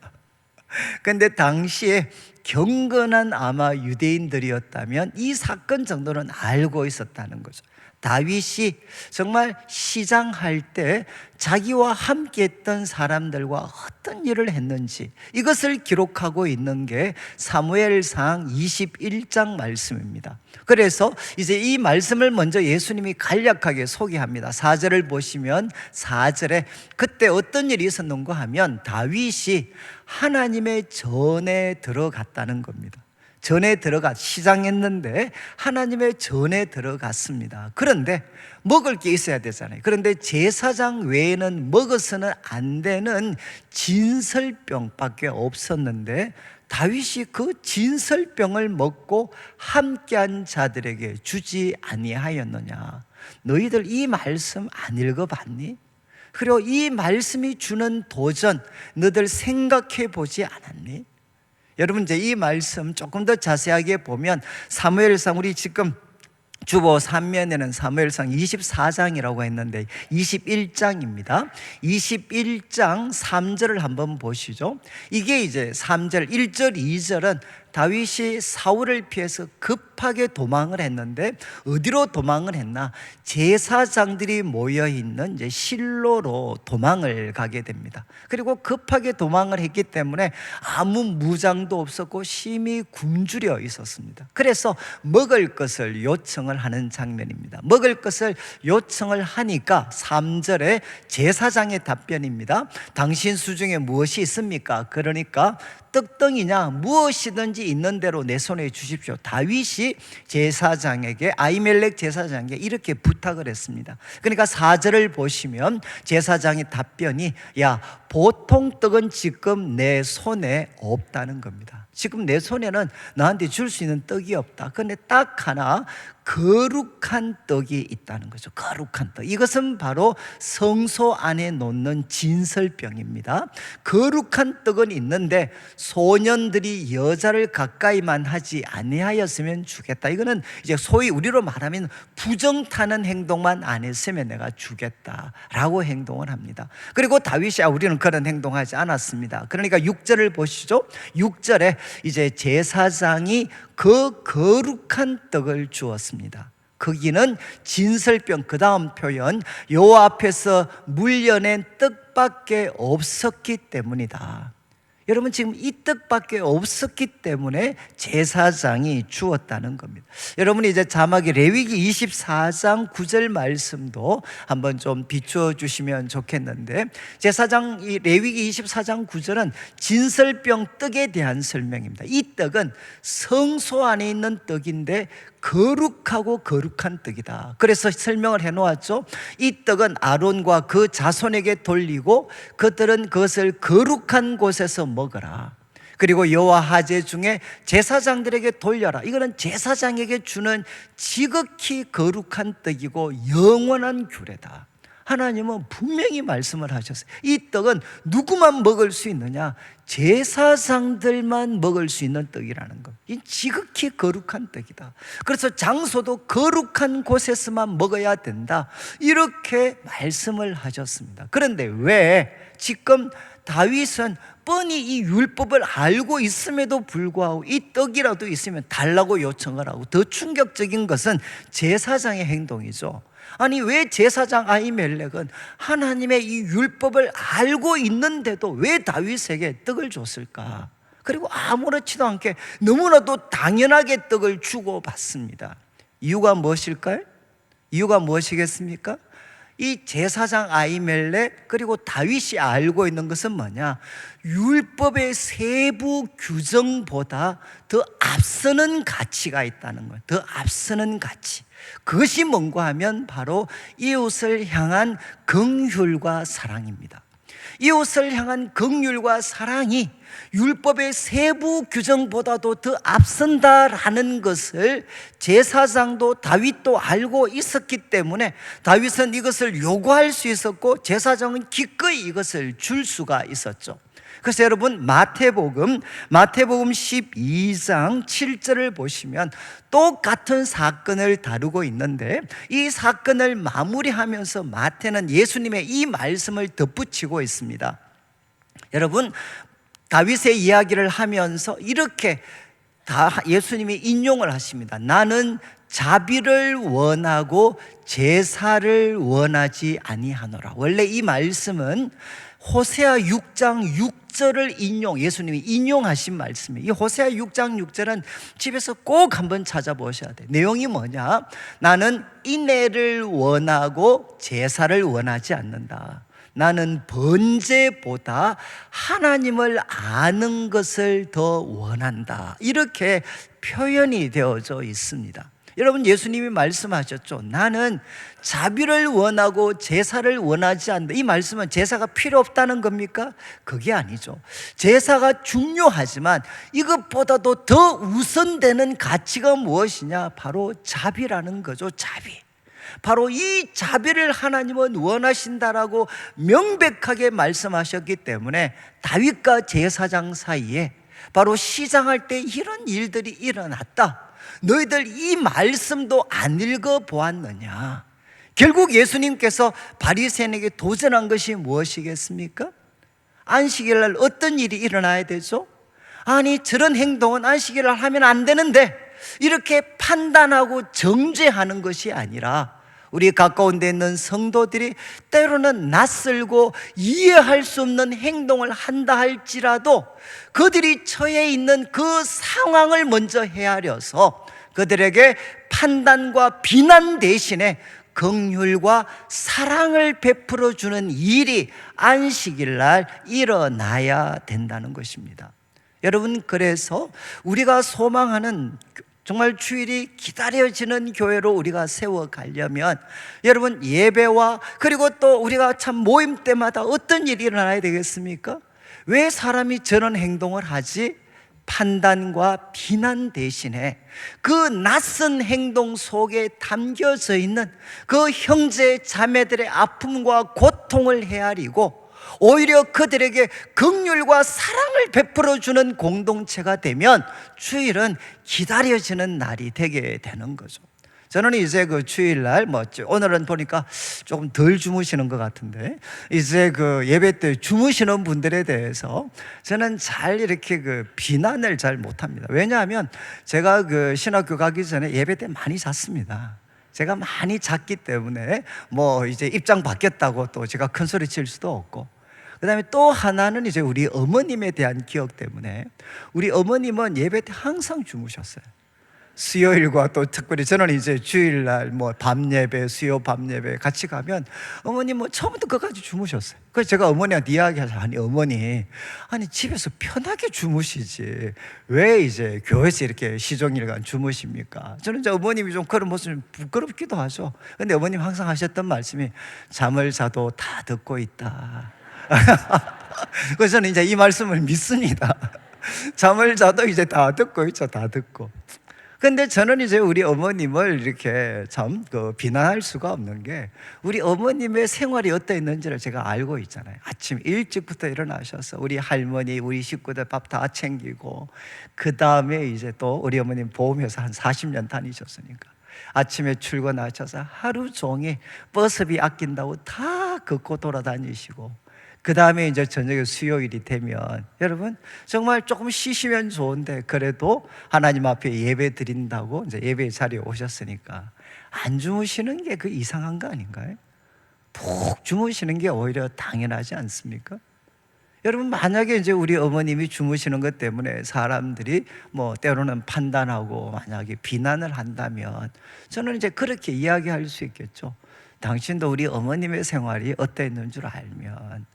근데 당시에 경건한 아마 유대인들이었다면 이 사건 정도는 알고 있었다는 거죠. 다윗이 정말 시장할 때 자기와 함께 했던 사람들과 어떤 일을 했는지 이것을 기록하고 있는 게 사무엘상 21장 말씀입니다. 그래서 이제 이 말씀을 먼저 예수님이 간략하게 소개합니다. 4절을 보시면 4절에 그때 어떤 일이 있었는가 하면 다윗이 하나님의 전에 들어갔다는 겁니다. 전에 들어가 시장했는데 하나님의 전에 들어갔습니다. 그런데 먹을 게 있어야 되잖아요. 그런데 제사장 외에는 먹어서는 안 되는 진설병밖에 없었는데 다윗이 그 진설병을 먹고 함께한 자들에게 주지 아니하였느냐. 너희들 이 말씀 안 읽어봤니? 그리고 이 말씀이 주는 도전 너희들 생각해 보지 않았니? 여러분, 이제 이 말씀 조금 더 자세하게 보면 사무엘상, 우리 지금 주보 3면에는 사무엘상 24장이라고 했는데 21장입니다. 21장 3절을 한번 보시죠. 이게 이제 3절, 1절, 2절은 다윗이 사울을 피해서 급하게 도망을 했는데 어디로 도망을 했나? 제사장들이 모여있는 이제 실로로 도망을 가게 됩니다. 그리고 급하게 도망을 했기 때문에 아무 무장도 없었고 심히 굶주려 있었습니다. 그래서 먹을 것을 요청을 하는 장면입니다. 먹을 것을 요청을 하니까 3절에 제사장의 답변입니다. 당신 수중에 무엇이 있습니까? 그러니까 떡덩이냐 무엇이든지 있는 대로 내 손에 주십시오. 다윗이 제사장에게, 아히멜렉 제사장에게 이렇게 부탁을 했습니다. 그러니까 4절을 보시면 제사장의 답변이 야 보통 떡은 지금 내 손에 없다는 겁니다. 지금 내 손에는 나한테 줄 수 있는 떡이 없다. 그런데 딱 하나 거룩한 떡이 있다는 거죠. 거룩한 떡. 이것은 바로 성소 안에 놓는 진설병입니다. 거룩한 떡은 있는데 소년들이 여자를 가까이만 하지 아니하였으면 주겠다. 이거는 이제 소위 우리로 말하면 부정 타는 행동만 안 했으면 내가 주겠다라고 행동을 합니다. 그리고 다윗이 우리는 그런 행동하지 않았습니다. 그러니까 6절을 보시죠. 6절에 이제 제사장이 그 거룩한 떡을 주었습니다. 거기는 진설병, 그 다음 표현 여호와 앞에서 물려낸 떡밖에 없었기 때문이다. 여러분, 지금 이 떡밖에 없었기 때문에 제사장이 주었다는 겁니다. 여러분, 이제 자막에 레위기 24장 9절 말씀도 한번 좀 비추어 주시면 좋겠는데, 제사장 이 레위기 24장 9절은 진설병 떡에 대한 설명입니다. 이 떡은 성소 안에 있는 떡인데 거룩하고 거룩한 떡이다. 그래서 설명을 해놓았죠. 이 떡은 아론과 그 자손에게 돌리고 그들은 그것을 거룩한 곳에서 먹어라. 그리고 여호와 하제 중에 제사장들에게 돌려라. 이거는 제사장에게 주는 지극히 거룩한 떡이고 영원한 규례다. 하나님은 분명히 말씀을 하셨어요. 이 떡은 누구만 먹을 수 있느냐? 제사장들만 먹을 수 있는 떡이라는 것. 이 지극히 거룩한 떡이다. 그래서 장소도 거룩한 곳에서만 먹어야 된다, 이렇게 말씀을 하셨습니다. 그런데 왜 지금 다윗은 뻔히 이 율법을 알고 있음에도 불구하고 이 떡이라도 있으면 달라고 요청을 하고, 더 충격적인 것은 제사장의 행동이죠. 아니, 왜 제사장 아히멜렉은 하나님의 이 율법을 알고 있는데도 왜 다윗에게 떡을 줬을까? 그리고 아무렇지도 않게 너무나도 당연하게 떡을 주고 받습니다. 이유가 무엇일까요? 이유가 무엇이겠습니까? 이 제사장 아히멜렉 그리고 다윗이 알고 있는 것은 뭐냐? 율법의 세부 규정보다 더 앞서는 가치가 있다는 거예요. 더 앞서는 가치. 그것이 뭔가 하면 바로 이웃을 향한 긍휼과 사랑입니다. 이웃을 향한 긍휼과 사랑이 율법의 세부 규정보다도 더 앞선다라는 것을 제사장도 다윗도 알고 있었기 때문에 다윗은 이것을 요구할 수 있었고, 제사장은 기꺼이 이것을 줄 수가 있었죠. 그래서 여러분, 마태복음 12장 7절을 보시면 똑같은 사건을 다루고 있는데, 이 사건을 마무리하면서 마태는 예수님의 이 말씀을 덧붙이고 있습니다. 여러분, 다윗의 이야기를 하면서 이렇게 예수님이 인용을 하십니다. 나는 자비를 원하고 제사를 원하지 아니하노라. 원래 이 말씀은 호세아 6장 6절을 예수님이 인용하신 말씀이에요. 이 호세아 6장 6절은 집에서 꼭 한번 찾아보셔야 돼요. 내용이 뭐냐? 나는 인애를 원하고 제사를 원하지 않는다. 나는 번제보다 하나님을 아는 것을 더 원한다, 이렇게 표현이 되어져 있습니다. 여러분, 예수님이 말씀하셨죠. 나는 자비를 원하고 제사를 원하지 않는다. 이 말씀은 제사가 필요 없다는 겁니까? 그게 아니죠. 제사가 중요하지만 이것보다도 더 우선되는 가치가 무엇이냐? 바로 자비라는 거죠. 자비. 바로 이 자비를 하나님은 원하신다라고 명백하게 말씀하셨기 때문에 다윗과 제사장 사이에 바로 시장할 때 이런 일들이 일어났다. 너희들 이 말씀도 안 읽어보았느냐? 결국 예수님께서 바리새인에게 도전한 것이 무엇이겠습니까? 안식일 날 어떤 일이 일어나야 되죠? 아니, 저런 행동은 안식일 날 하면 안 되는데, 이렇게 판단하고 정죄하는 것이 아니라 우리 가까운 데 있는 성도들이 때로는 낯설고 이해할 수 없는 행동을 한다 할지라도 그들이 처해 있는 그 상황을 먼저 헤아려서 그들에게 판단과 비난 대신에 긍휼과 사랑을 베풀어 주는 일이 안식일 날 일어나야 된다는 것입니다. 여러분, 그래서 우리가 소망하는 정말 주일이 기다려지는 교회로 우리가 세워가려면 여러분, 예배와 그리고 또 우리가 참 모임 때마다 어떤 일이 일어나야 되겠습니까? 왜 사람이 저런 행동을 하지? 판단과 비난 대신에 그 낯선 행동 속에 담겨져 있는 그 형제 자매들의 아픔과 고통을 헤아리고 오히려 그들에게 긍휼과 사랑을 베풀어 주는 공동체가 되면 주일은 기다려지는 날이 되게 되는 거죠. 저는 이제 그 주일날 오늘은 보니까 조금 덜 주무시는 것 같은데, 이제 그 예배 때 주무시는 분들에 대해서 저는 잘 이렇게 그 비난을 잘 못합니다. 왜냐하면 제가 그 신학교 가기 전에 예배 때 많이 잤습니다. 제가 많이 잤기 때문에 이제 입장 바뀌었다고 또 제가 큰 소리 칠 수도 없고, 그 다음에 또 하나는 이제 우리 어머님에 대한 기억 때문에 우리 어머님은 예배 때 항상 주무셨어요. 수요일과 또 특별히 저는 이제 주일날 밤 예배, 수요 밤 예배 같이 가면 어머님 처음부터 끝까지 주무셨어요. 그래서 제가 어머니한테 이야기하자, 아니 어머니, 아니 집에서 편하게 주무시지 왜 이제 교회에서 이렇게 시종일관 주무십니까? 저는 이제 어머님이 좀 그런 모습이 부끄럽기도 하죠. 근데 어머님 항상 하셨던 말씀이 잠을 자도 다 듣고 있다. 그래서 저는 이제 이 말씀을 믿습니다. 잠을 자도 이제 다 듣고 있죠. 다 듣고. 근데 저는 이제 우리 어머님을 이렇게 참 비난할 수가 없는 게, 우리 어머님의 생활이 어떠했는지를 제가 알고 있잖아요. 아침 일찍부터 일어나셔서 우리 할머니, 우리 식구들 밥 다 챙기고, 그 다음에 이제 또 우리 어머님 보험회사 한 40년 다니셨으니까 아침에 출근하셔서 하루 종일 버스비 아낀다고 다 걷고 돌아다니시고, 그 다음에 이제 저녁에 수요일이 되면 여러분 정말 조금 쉬시면 좋은데 그래도 하나님 앞에 예배 드린다고 이제 예배 자리에 오셨으니까 안 주무시는 게 그 이상한 거 아닌가요? 푹 주무시는 게 오히려 당연하지 않습니까? 여러분, 만약에 이제 우리 어머님이 주무시는 것 때문에 사람들이 뭐 때로는 판단하고 만약에 비난을 한다면 저는 이제 그렇게 이야기할 수 있겠죠. 당신도 우리 어머님의 생활이 어땠는 줄 알면.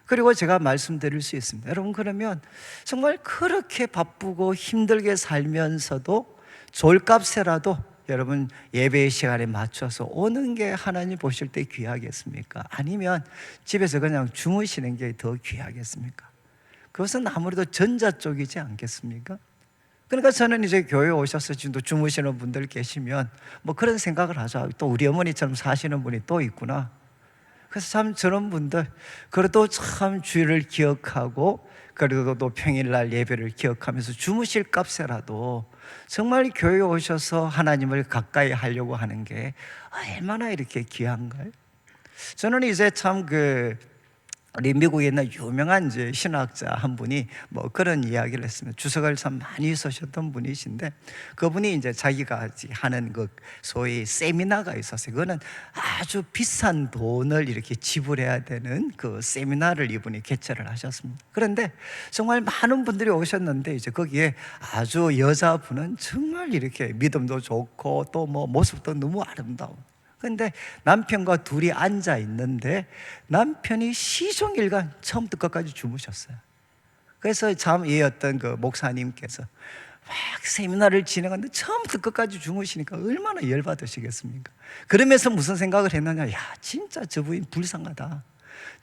그리고 제가 말씀드릴 수 있습니다. 여러분, 그러면 정말 그렇게 바쁘고 힘들게 살면서도 졸값에라도 여러분 예배 시간에 맞춰서 오는 게 하나님 보실 때 귀하겠습니까? 아니면 집에서 그냥 주무시는 게 더 귀하겠습니까? 그것은 아무래도 전자 쪽이지 않겠습니까? 그러니까 저는 이제 교회에 오셔서 지금도 주무시는 분들 계시면 뭐 그런 생각을 하죠. 또 우리 어머니처럼 사시는 분이 또 있구나. 그래서 참 저런 분들, 그래도 참 주일을 기억하고 그래도 또 평일날 예배를 기억하면서 주무실 값에라도 정말 교회에 오셔서 하나님을 가까이 하려고 하는 게 얼마나 이렇게 귀한가요? 저는 이제 참 우리 미국에 있는 유명한 이제 신학자 한 분이 뭐 그런 이야기를 했습니다. 주석을 참 많이 쓰셨던 분이신데, 그분이 이제 자기가 하는 소위 세미나가 있었어요. 그거는 아주 비싼 돈을 이렇게 지불해야 되는 그 세미나를 이분이 개최를 하셨습니다. 그런데 정말 많은 분들이 오셨는데 이제 거기에 아주 여자분은 정말 이렇게 믿음도 좋고 또 뭐 모습도 너무 아름다운, 근데 남편과 둘이 앉아 있는데 남편이 시종일관 처음부터 끝까지 주무셨어요. 그래서 이 어떤 목사님께서 막 세미나를 진행하는데 처음부터 끝까지 주무시니까 얼마나 열받으시겠습니까? 그러면서 무슨 생각을 했느냐, 야, 진짜 저 부인 불쌍하다.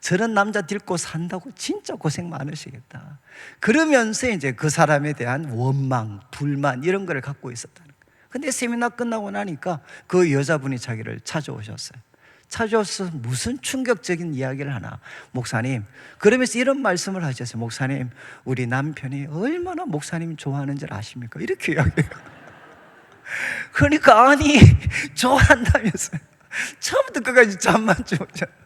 저런 남자 데리고 산다고 진짜 고생 많으시겠다. 그러면서 이제 그 사람에 대한 원망, 불만 이런 걸 갖고 있었다는 거예요. 근데 세미나 끝나고 나니까 그 여자분이 자기를 찾아오셨어요. 찾아와서 무슨 충격적인 이야기를 하나, 목사님, 그러면서 이런 말씀을 하셨어요. 목사님, 우리 남편이 얼마나 목사님 좋아하는지 아십니까? 이렇게 이야기해요. 그러니까 아니, 좋아한다면서요. 처음부터 끝까지 잠만 주무셨어요.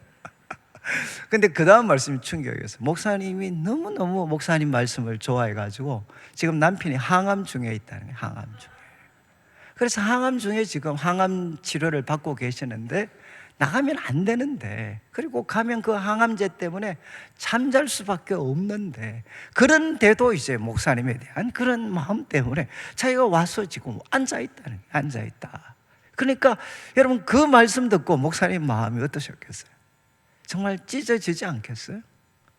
근데 그 다음 말씀이 충격이었어요. 목사님이 너무너무 목사님 말씀을 좋아해가지고 지금 남편이 항암 중에 있다는 거예요. 항암 중에. 그래서 항암 중에 지금 항암 치료를 받고 계시는데 나가면 안 되는데, 그리고 가면 그 항암제 때문에 잠잘 수밖에 없는데, 그런데도 이제 목사님에 대한 그런 마음 때문에 자기가 와서 지금 앉아있다는 거예요. 앉아있다. 그러니까 여러분, 그 말씀 듣고 목사님 마음이 어떠셨겠어요? 정말 찢어지지 않겠어요?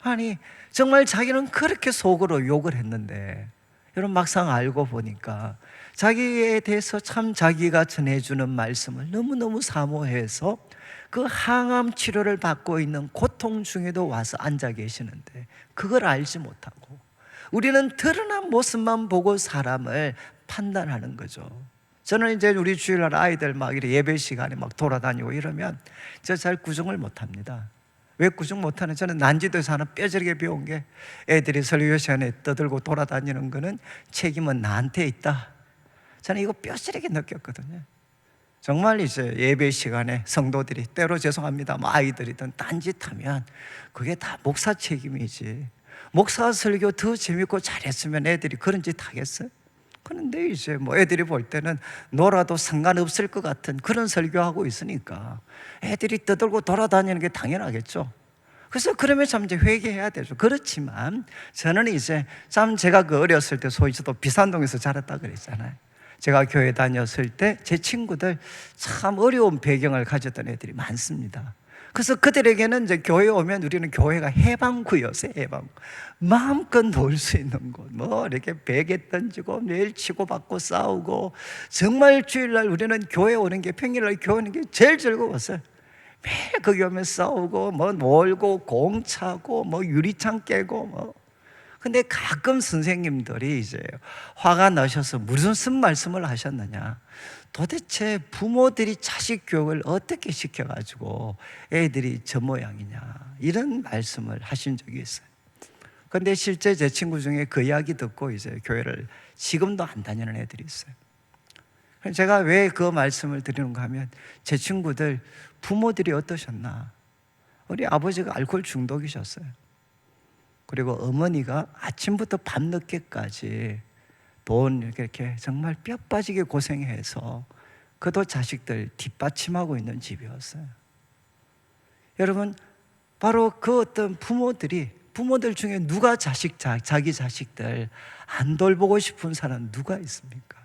아니, 정말 자기는 그렇게 속으로 욕을 했는데 여러분, 막상 알고 보니까 자기에 대해서 참 자기가 전해주는 말씀을 너무너무 사모해서 그 항암 치료를 받고 있는 고통 중에도 와서 앉아 계시는데 그걸 알지 못하고 우리는 드러난 모습만 보고 사람을 판단하는 거죠. 저는 이제 우리 주일날 아이들 막 이렇게 예배 시간에 막 돌아다니고 이러면 저 잘 구정을 못합니다. 왜 구정 못하는? 저는 난지도에서 하나 뼈저리게 배운 게, 애들이 설교 시간에 떠들고 돌아다니는 거는 책임은 나한테 있다. 저는 이거 뼈저리게 느꼈거든요. 정말 이제 예배 시간에 성도들이 때로 죄송합니다, 뭐 아이들이든 딴짓하면 그게 다 목사 책임이지. 목사 설교 더 재밌고 잘했으면 애들이 그런 짓 하겠어요? 그런데 이제 뭐 애들이 볼 때는 놀아도 상관없을 것 같은 그런 설교하고 있으니까 애들이 떠들고 돌아다니는 게 당연하겠죠. 그래서 그러면 참 이제 회개해야 되죠. 그렇지만 저는 이제 참 제가 어렸을 때 소위 저도 비산동에서 자랐다 그랬잖아요. 제가 교회 다녔을 때 제 친구들 참 어려운 배경을 가졌던 애들이 많습니다. 그래서 그들에게는 이제 교회에 오면 우리는 교회가 해방구였어요. 해방. 마음껏 놀 수 있는 곳. 뭐 이렇게 베개 던지고 매일 치고받고 싸우고, 정말 주일날 우리는 교회 오는 게, 평일날 교회 오는 게 제일 즐거웠어요. 매일 거기 오면 싸우고 뭐 놀고 공 차고 뭐 유리창 깨고 뭐. 근데 가끔 선생님들이 이제 화가 나셔서 무슨 말씀을 하셨느냐, 도대체 부모들이 자식 교육을 어떻게 시켜가지고 애들이 저 모양이냐, 이런 말씀을 하신 적이 있어요. 근데 실제 제 친구 중에 그 이야기 듣고 이제 교회를 지금도 안 다니는 애들이 있어요. 제가 왜 그 말씀을 드리는가 하면, 제 친구들 부모들이 어떠셨나, 우리 아버지가 알코올 중독이셨어요. 그리고 어머니가 아침부터 밤늦게까지 돈 이렇게 정말 뼈 빠지게 고생해서 그도 자식들 뒷받침하고 있는 집이었어요. 여러분, 바로 그 어떤 부모들 중에 누가 자기 자식들 안 돌보고 싶은 사람 누가 있습니까?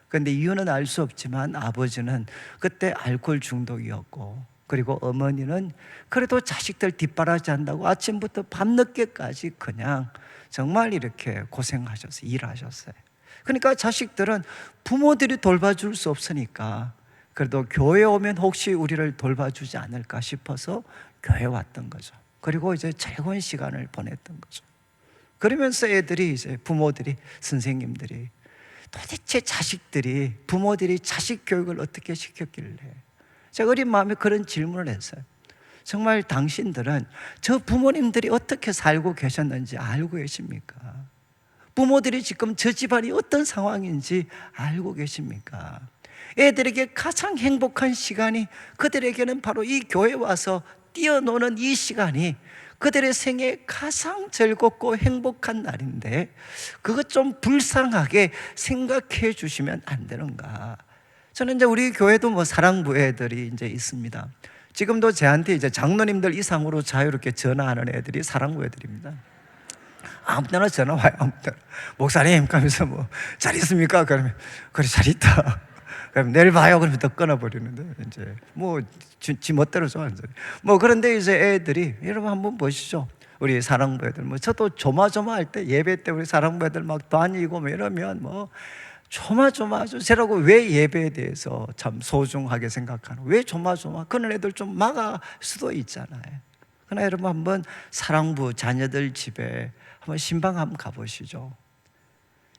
그런데 이유는 알 수 없지만 아버지는 그때 알코올 중독이었고, 그리고 어머니는 그래도 자식들 뒷바라지 한다고 아침부터 밤늦게까지 그냥 정말 이렇게 고생하셔서 일하셨어요. 그러니까 자식들은 부모들이 돌봐줄 수 없으니까 그래도 교회 오면 혹시 우리를 돌봐주지 않을까 싶어서 교회 왔던 거죠. 그리고 이제 즐거운 시간을 보냈던 거죠. 그러면서 애들이 이제 부모들이, 선생님들이 도대체 부모들이 자식 교육을 어떻게 시켰길래, 제가 어린 마음에 그런 질문을 했어요. 정말 당신들은 저 부모님들이 어떻게 살고 계셨는지 알고 계십니까? 부모들이 지금 저 집안이 어떤 상황인지 알고 계십니까? 애들에게 가장 행복한 시간이, 그들에게는 바로 이 교회 와서 뛰어노는 이 시간이 그들의 생에 가장 즐겁고 행복한 날인데, 그것 좀 불쌍하게 생각해 주시면 안 되는가? 저는 이제 우리 교회도 뭐 사랑부 애들이 이제 있습니다. 지금도 저한테 이제 장로님들 이상으로 자유롭게 전화하는 애들이 사랑부 애들입니다. 아무 때나 전화 와요. 아무 때나. 목사님 하면서 뭐 잘 있습니까? 그러면 그래 잘 있다. 그럼 내일 봐요. 그러면 또 끊어버리는데, 이제 뭐 지 멋대로 좋아하는 소리. 뭐 그런데 이제 애들이, 여러분 한번 보시죠. 우리 사랑부 애들, 뭐 저도 조마조마할 때, 예배 때 우리 사랑부 애들 막 다니고 뭐 이러면 뭐 조마조마하죠. 저라고 왜 예배에 대해서 참 소중하게 생각하는, 왜 조마조마? 그런 애들 좀 막을 수도 있잖아요. 그러나 여러분 한번 사랑부 자녀들 집에 한번 신방 한번 가보시죠.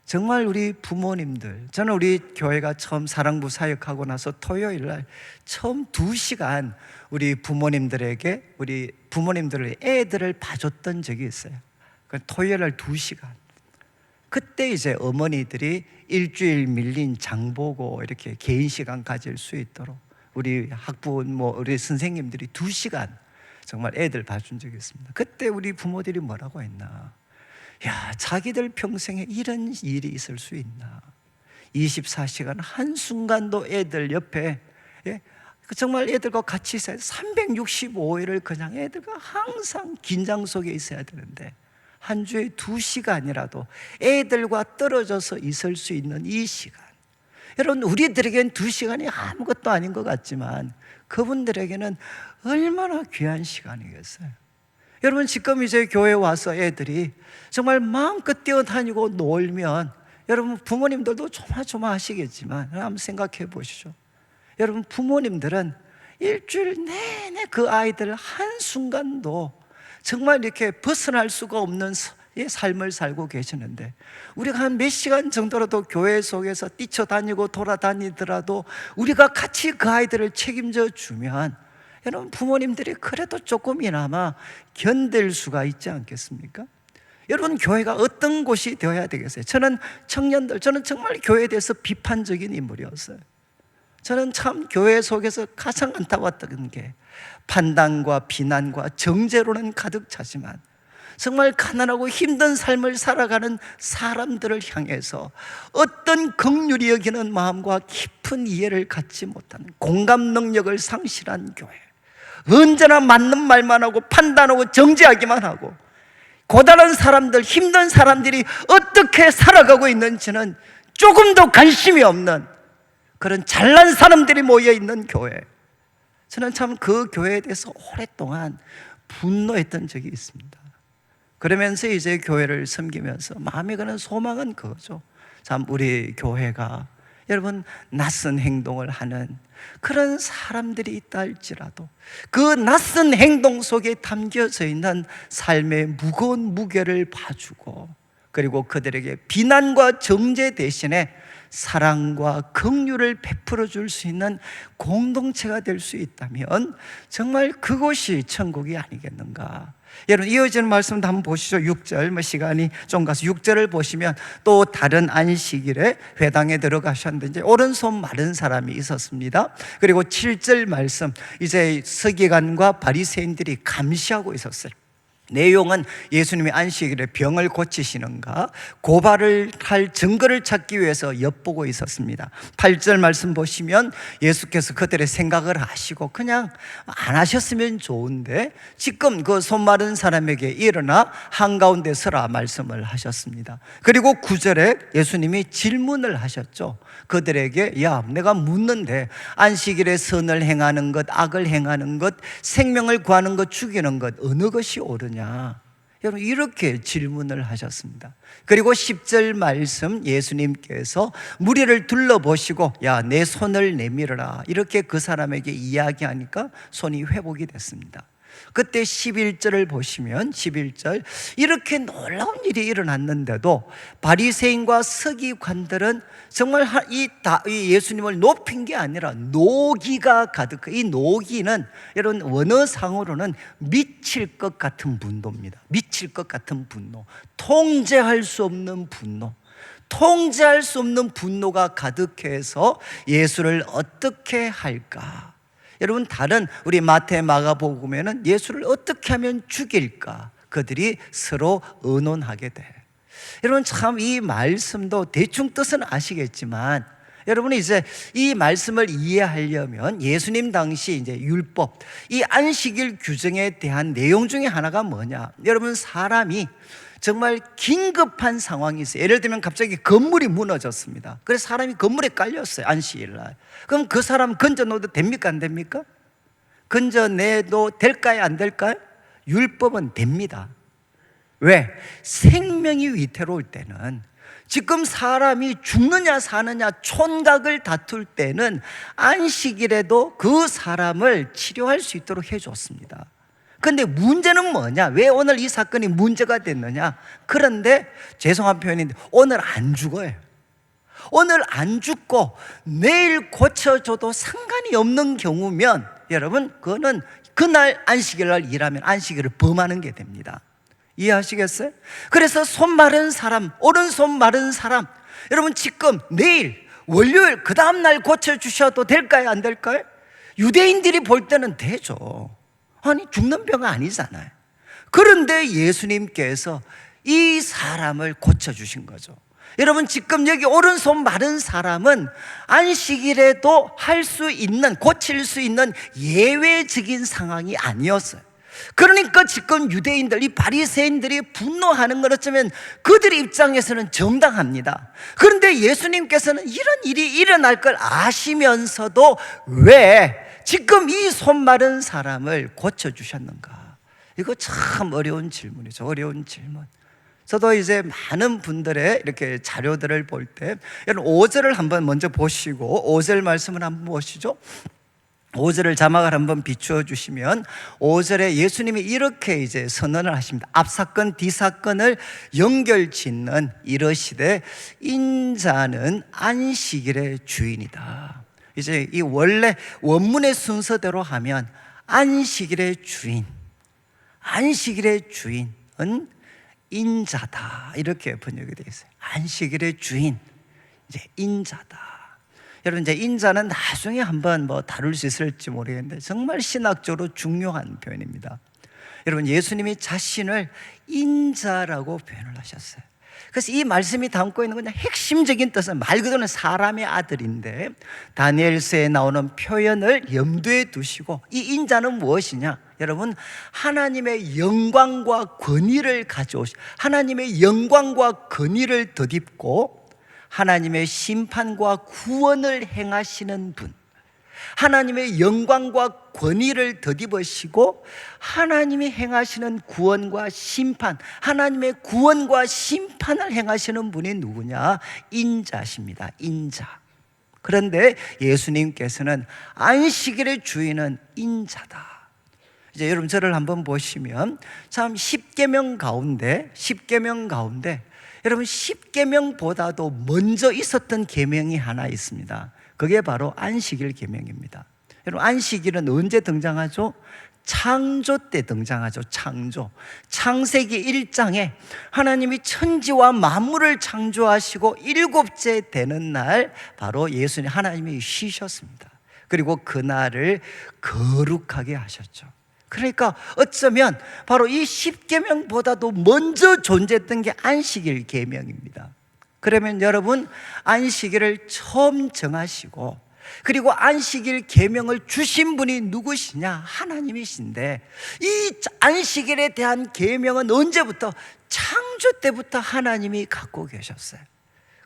정말 우리 부모님들, 저는 우리 교회가 처음 사랑부 사역하고 나서 토요일 날 처음 2시간 우리 부모님들에게, 우리 부모님들의 애들을 봐줬던 적이 있어요. 토요일 날 2시간. 그때 이제 어머니들이 일주일 밀린 장 보고 이렇게 개인 시간 가질 수 있도록 우리 학부모, 우리 선생님들이 2시간 정말 애들 봐준 적이 있습니다. 그때 우리 부모들이 뭐라고 했나? 야, 자기들 평생에 이런 일이 있을 수 있나? 24시간 한순간도 애들 옆에, 예? 정말 애들과 같이 있어야, 365일을 그냥 애들과 항상 긴장 속에 있어야 되는데, 한 주에 2시간이라도 애들과 떨어져서 있을 수 있는 이 시간, 여러분 우리들에겐 2시간이 아무것도 아닌 것 같지만 그분들에게는 얼마나 귀한 시간이겠어요. 여러분 지금 이제 교회 와서 애들이 정말 마음껏 뛰어다니고 놀면, 여러분 부모님들도 조마조마하시겠지만 한번 생각해 보시죠. 여러분 부모님들은 일주일 내내 그 아이들 한순간도 정말 이렇게 벗어날 수가 없는 삶을 살고 계시는데, 우리가 한 몇 시간 정도라도 교회 속에서 뛰쳐다니고 돌아다니더라도 우리가 같이 그 아이들을 책임져 주면, 여러분 부모님들이 그래도 조금이나마 견딜 수가 있지 않겠습니까? 여러분 교회가 어떤 곳이 되어야 되겠어요? 저는 정말 교회에 대해서 비판적인 인물이었어요. 저는 참 교회 속에서 가장 안타까웠던 게 판단과 비난과 정죄로는 가득 차지만 정말 가난하고 힘든 삶을 살아가는 사람들을 향해서 어떤 긍휼히 여기는 마음과 깊은 이해를 갖지 못하는, 공감 능력을 상실한 교회, 언제나 맞는 말만 하고 판단하고 정죄하기만 하고, 고단한 사람들, 힘든 사람들이 어떻게 살아가고 있는지는 조금도 관심이 없는 그런 잘난 사람들이 모여있는 교회, 저는 참 그 교회에 대해서 오랫동안 분노했던 적이 있습니다. 그러면서 이제 교회를 섬기면서 마음에 가는 소망은 그거죠. 참 우리 교회가 여러분, 낯선 행동을 하는 그런 사람들이 있다 할지라도 그 낯선 행동 속에 담겨져 있는 삶의 무거운 무게를 봐주고, 그리고 그들에게 비난과 정죄 대신에 사랑과 긍휼을 베풀어 줄 수 있는 공동체가 될 수 있다면 정말 그것이 천국이 아니겠는가. 여러분, 이어지는 말씀도 한번 보시죠. 6절, 시간이 좀 가서 6절을 보시면 또 다른 안식일에 회당에 들어가셨는데 이제 오른손 마른 사람이 있었습니다. 그리고 7절 말씀, 이제 서기관과 바리새인들이 감시하고 있었어요. 내용은 예수님이 안식일에 병을 고치시는가 고발을 할 증거를 찾기 위해서 엿보고 있었습니다. 8절 말씀 보시면 예수께서 그들의 생각을 아시고 그냥 안 하셨으면 좋은데 지금 그 손 마른 사람에게 일어나 한가운데 서라 말씀을 하셨습니다. 그리고 9절에 예수님이 질문을 하셨죠. 그들에게, 야, 내가 묻는데 안식일에 선을 행하는 것, 악을 행하는 것, 생명을 구하는 것, 죽이는 것 어느 것이 옳으냐? 여러분, 이렇게 질문을 하셨습니다. 그리고 10절 말씀, 예수님께서 무리를 둘러보시고 야, 내 손을 내밀어라, 이렇게 그 사람에게 이야기하니까 손이 회복이 됐습니다. 그때 11절을 보시면 11절, 이렇게 놀라운 일이 일어났는데도 바리새인과 서기관들은 정말 이 예수님을 높인 게 아니라 노기가 가득, 이 노기는 여러분 원어상으로는 미칠 것 같은 분노입니다. 미칠 것 같은 분노, 통제할 수 없는 분노, 통제할 수 없는 분노가 가득해서 예수를 어떻게 할까? 여러분, 다른 우리 마태 마가복음에는 예수를 어떻게 하면 죽일까 그들이 서로 의논하게 돼. 여러분, 참 이 말씀도 대충 뜻은 아시겠지만 여러분이 이제 이 말씀을 이해하려면 예수님 당시 이제 율법, 이 안식일 규정에 대한 내용 중에 하나가 뭐냐? 여러분, 사람이 정말 긴급한 상황이 있어요. 예를 들면 갑자기 건물이 무너졌습니다. 그래서 사람이 건물에 깔렸어요, 안식일 날. 그럼 그 사람 건져내도 됩니까, 안 됩니까? 건져내도 될까요, 안 될까요? 율법은 됩니다. 왜? 생명이 위태로울 때는, 지금 사람이 죽느냐 사느냐 촌각을 다툴 때는 안식일에도 그 사람을 치료할 수 있도록 해줬습니다. 그런데 문제는 뭐냐? 왜 오늘 이 사건이 문제가 됐느냐? 그런데 죄송한 표현인데 오늘 안 죽어요. 오늘 안 죽고 내일 고쳐줘도 상관이 없는 경우면 여러분, 그거는 그날 안식일 날 일하면 안식일을 범하는 게 됩니다. 이해하시겠어요? 그래서 손 마른 사람, 오른손 마른 사람, 여러분 지금 내일 월요일 그 다음날 고쳐주셔도 될까요, 안 될까요? 유대인들이 볼 때는 되죠. 아니, 죽는 병은 아니잖아요. 그런데 예수님께서 이 사람을 고쳐주신 거죠. 여러분, 지금 여기 오른손 마른 사람은 안식일에도 할 수 있는, 고칠 수 있는 예외적인 상황이 아니었어요. 그러니까 지금 유대인들, 이 바리새인들이 분노하는 건 어쩌면 그들 입장에서는 정당합니다. 그런데 예수님께서는 이런 일이 일어날 걸 아시면서도 왜 지금 이 손 마른 사람을 고쳐주셨는가? 이거 참 어려운 질문이죠. 어려운 질문. 저도 이제 많은 분들의 이렇게 자료들을 볼 때, 여러분 5절을 한번 먼저 보시고 5절 말씀을 한번 보시죠. 5절을 자막을 한번 비추어 주시면 5절에 예수님이 이렇게 이제 선언을 하십니다. 앞사건 뒤사건을 연결 짓는 이러시되 인자는 안식일의 주인이다. 이제 이 원래 원문의 순서대로 하면 안식일의 주인, 안식일의 주인은 인자다, 이렇게 번역이 되어 있어요. 안식일의 주인, 이제 인자다. 여러분, 이제 인자는 나중에 한번 다룰 수 있을지 모르겠는데 정말 신학적으로 중요한 표현입니다. 여러분, 예수님이 자신을 인자라고 표현을 하셨어요. 그래서 이 말씀이 담고 있는 그냥 핵심적인 뜻은 말 그대로는 사람의 아들인데, 다니엘서에 나오는 표현을 염두에 두시고, 이 인자는 무엇이냐? 여러분, 하나님의 영광과 권위를 가져오시, 하나님의 영광과 권위를 덧입고 하나님의 심판과 구원을 행하시는 분, 하나님의 영광과 권위를 덧입으시고 하나님이 행하시는 구원과 심판, 하나님의 구원과 심판을 행하시는 분이 누구냐? 인자십니다. 인자. 그런데 예수님께서는 안식일의 주인은 인자다. 이제 여러분 저를 한번 보시면 참 10계명 가운데 여러분 10계명보다도 먼저 있었던 계명이 하나 있습니다. 그게 바로 안식일 계명입니다. 여러분 안식일은 언제 등장하죠? 창조 때 등장하죠. 창세기 1장에 하나님이 천지와 만물을 창조하시고 일곱째 되는 날 바로 예수님 하나님이 쉬셨습니다. 그리고 그날을 거룩하게 하셨죠. 그러니까 어쩌면 바로 이 10계명보다도 먼저 존재했던 게 안식일 계명입니다. 그러면 여러분 안식일을 처음 정하시고 그리고 안식일 계명을 주신 분이 누구시냐? 하나님이신데 이 안식일에 대한 계명은 언제부터? 창조 때부터 하나님이 갖고 계셨어요.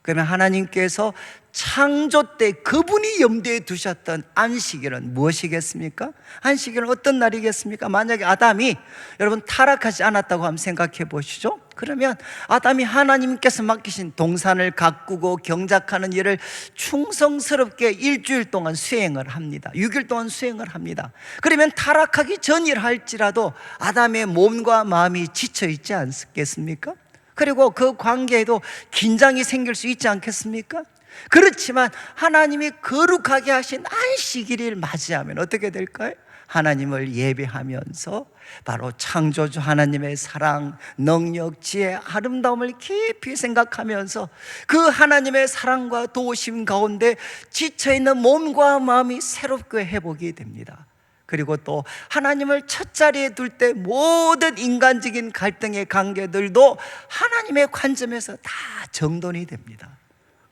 그러면 하나님께서 창조 때 그분이 염두에 두셨던 안식일은 무엇이겠습니까? 안식일은 어떤 날이겠습니까? 만약에 아담이 여러분 타락하지 않았다고 한번 생각해 보시죠. 그러면 아담이 하나님께서 맡기신 동산을 가꾸고 경작하는 일을 충성스럽게 일주일 동안 수행을 합니다. 6일 동안 수행을 합니다. 그러면 타락하기 전이라 할지라도 아담의 몸과 마음이 지쳐 있지 않겠습니까? 그리고 그 관계에도 긴장이 생길 수 있지 않겠습니까? 그렇지만 하나님이 거룩하게 하신 안식일을 맞이하면 어떻게 될까요? 하나님을 예배하면서 바로 창조주 하나님의 사랑, 능력, 지혜, 아름다움을 깊이 생각하면서 그 하나님의 사랑과 도우심 가운데 지쳐있는 몸과 마음이 새롭게 회복이 됩니다. 그리고 또 하나님을 첫 자리에 둘 때 모든 인간적인 갈등의 관계들도 하나님의 관점에서 다 정돈이 됩니다.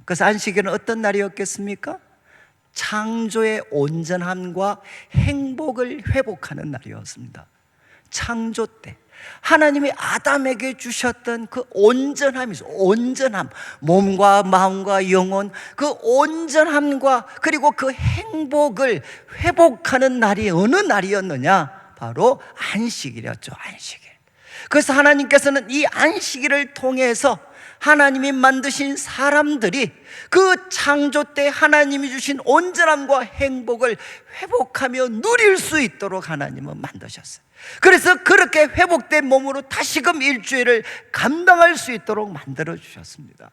그래서 안식일은 어떤 날이었겠습니까? 창조의 온전함과 행복을 회복하는 날이었습니다. 창조 때 하나님이 아담에게 주셨던 그 온전함이죠. 온전함, 몸과 마음과 영혼, 그 온전함과 그리고 그 행복을 회복하는 날이 어느 날이었느냐? 바로 안식일이었죠. 안식일. 그래서 하나님께서는 이 안식일을 통해서 하나님이 만드신 사람들이 그 창조 때 하나님이 주신 온전함과 행복을 회복하며 누릴 수 있도록 하나님은 만드셨어요. 그래서 그렇게 회복된 몸으로 다시금 일주일을 감당할 수 있도록 만들어 주셨습니다.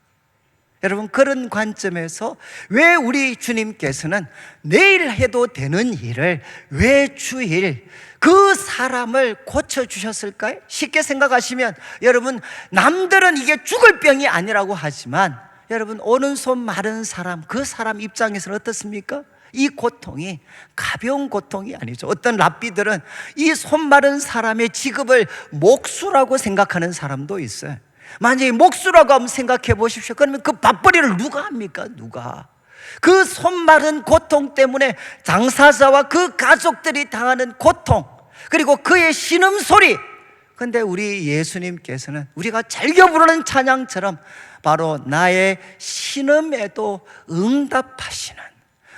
여러분, 그런 관점에서 왜 우리 주님께서는 내일 해도 되는 일을 왜 주일 그 사람을 고쳐주셨을까요? 쉽게 생각하시면 여러분, 남들은 이게 죽을 병이 아니라고 하지만 여러분, 오른손 마른 사람, 그 사람 입장에서는 어떻습니까? 이 고통이 가벼운 고통이 아니죠. 어떤 랍비들은 이 손 마른 사람의 직업을 목수라고 생각하는 사람도 있어요. 만약에 목수라고 한번 생각해 보십시오. 그러면 그 밥벌이를 누가 합니까? 누가? 그 손 마른 고통 때문에 당사자와 그 가족들이 당하는 고통, 그리고 그의 신음소리. 근데 우리 예수님께서는 우리가 즐겨 부르는 찬양처럼 바로 나의 신음에도 응답하시는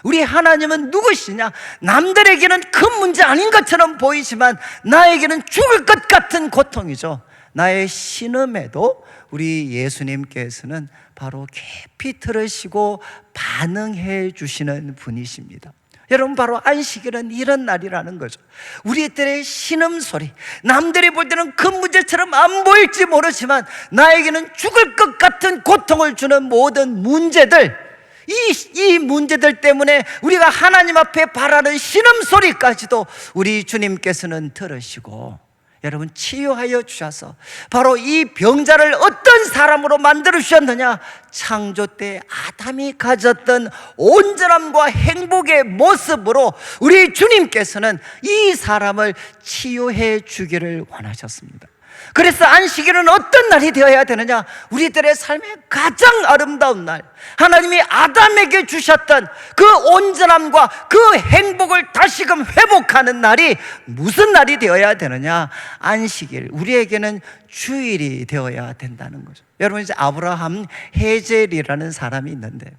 우리 하나님은 누구시냐? 남들에게는 큰 문제 아닌 것처럼 보이지만 나에게는 죽을 것 같은 고통이죠. 나의 신음에도 우리 예수님께서는 바로 깊이 들으시고 반응해 주시는 분이십니다. 여러분, 바로 안식일은 이런 날이라는 거죠. 우리들의 신음소리, 남들이 볼 때는 큰 문제처럼 안 보일지 모르지만 나에게는 죽을 것 같은 고통을 주는 모든 문제들, 이 문제들 때문에 우리가 하나님 앞에 바라는 신음소리까지도 우리 주님께서는 들으시고 여러분, 치유하여 주셔서 바로 이 병자를 어떤 사람으로 만들어 주셨느냐? 창조 때 아담이 가졌던 온전함과 행복의 모습으로 우리 주님께서는 이 사람을 치유해 주기를 원하셨습니다. 그래서 안식일은 어떤 날이 되어야 되느냐? 우리들의 삶의 가장 아름다운 날, 하나님이 아담에게 주셨던 그 온전함과 그 행복을 다시금 회복하는 날이 무슨 날이 되어야 되느냐? 안식일, 우리에게는 주일이 되어야 된다는 거죠. 여러분, 이제 아브라함 헤젤이라는 사람이 있는데,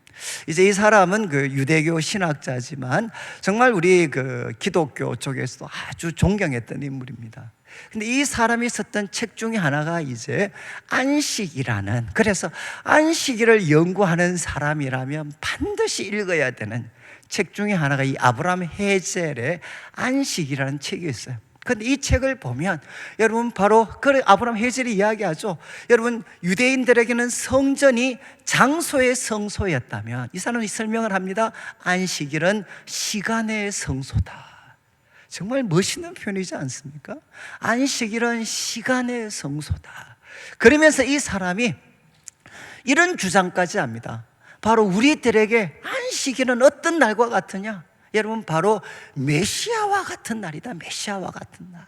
이제 이 사람은 그 유대교 신학자지만 정말 우리 그 기독교 쪽에서도 아주 존경했던 인물입니다. 근데 이 사람이 썼던 책 중에 하나가 이제 안식이라는, 그래서 안식일을 연구하는 사람이라면 반드시 읽어야 되는 책 중에 하나가 이 아브라함 헤젤의 안식이라는 책이 있어요. 근데 이 책을 보면 여러분, 바로 그 아브라함 헤젤이 이야기하죠. 여러분, 유대인들에게는 성전이 장소의 성소였다면 이 사람이 설명을 합니다. 안식일은 시간의 성소다. 정말 멋있는 표현이지 않습니까? 안식일은 시간의 성소다. 그러면서 이 사람이 이런 주장까지 합니다. 바로 우리들에게 안식일은 어떤 날과 같으냐? 여러분, 바로 메시아와 같은 날이다. 메시아와 같은 날.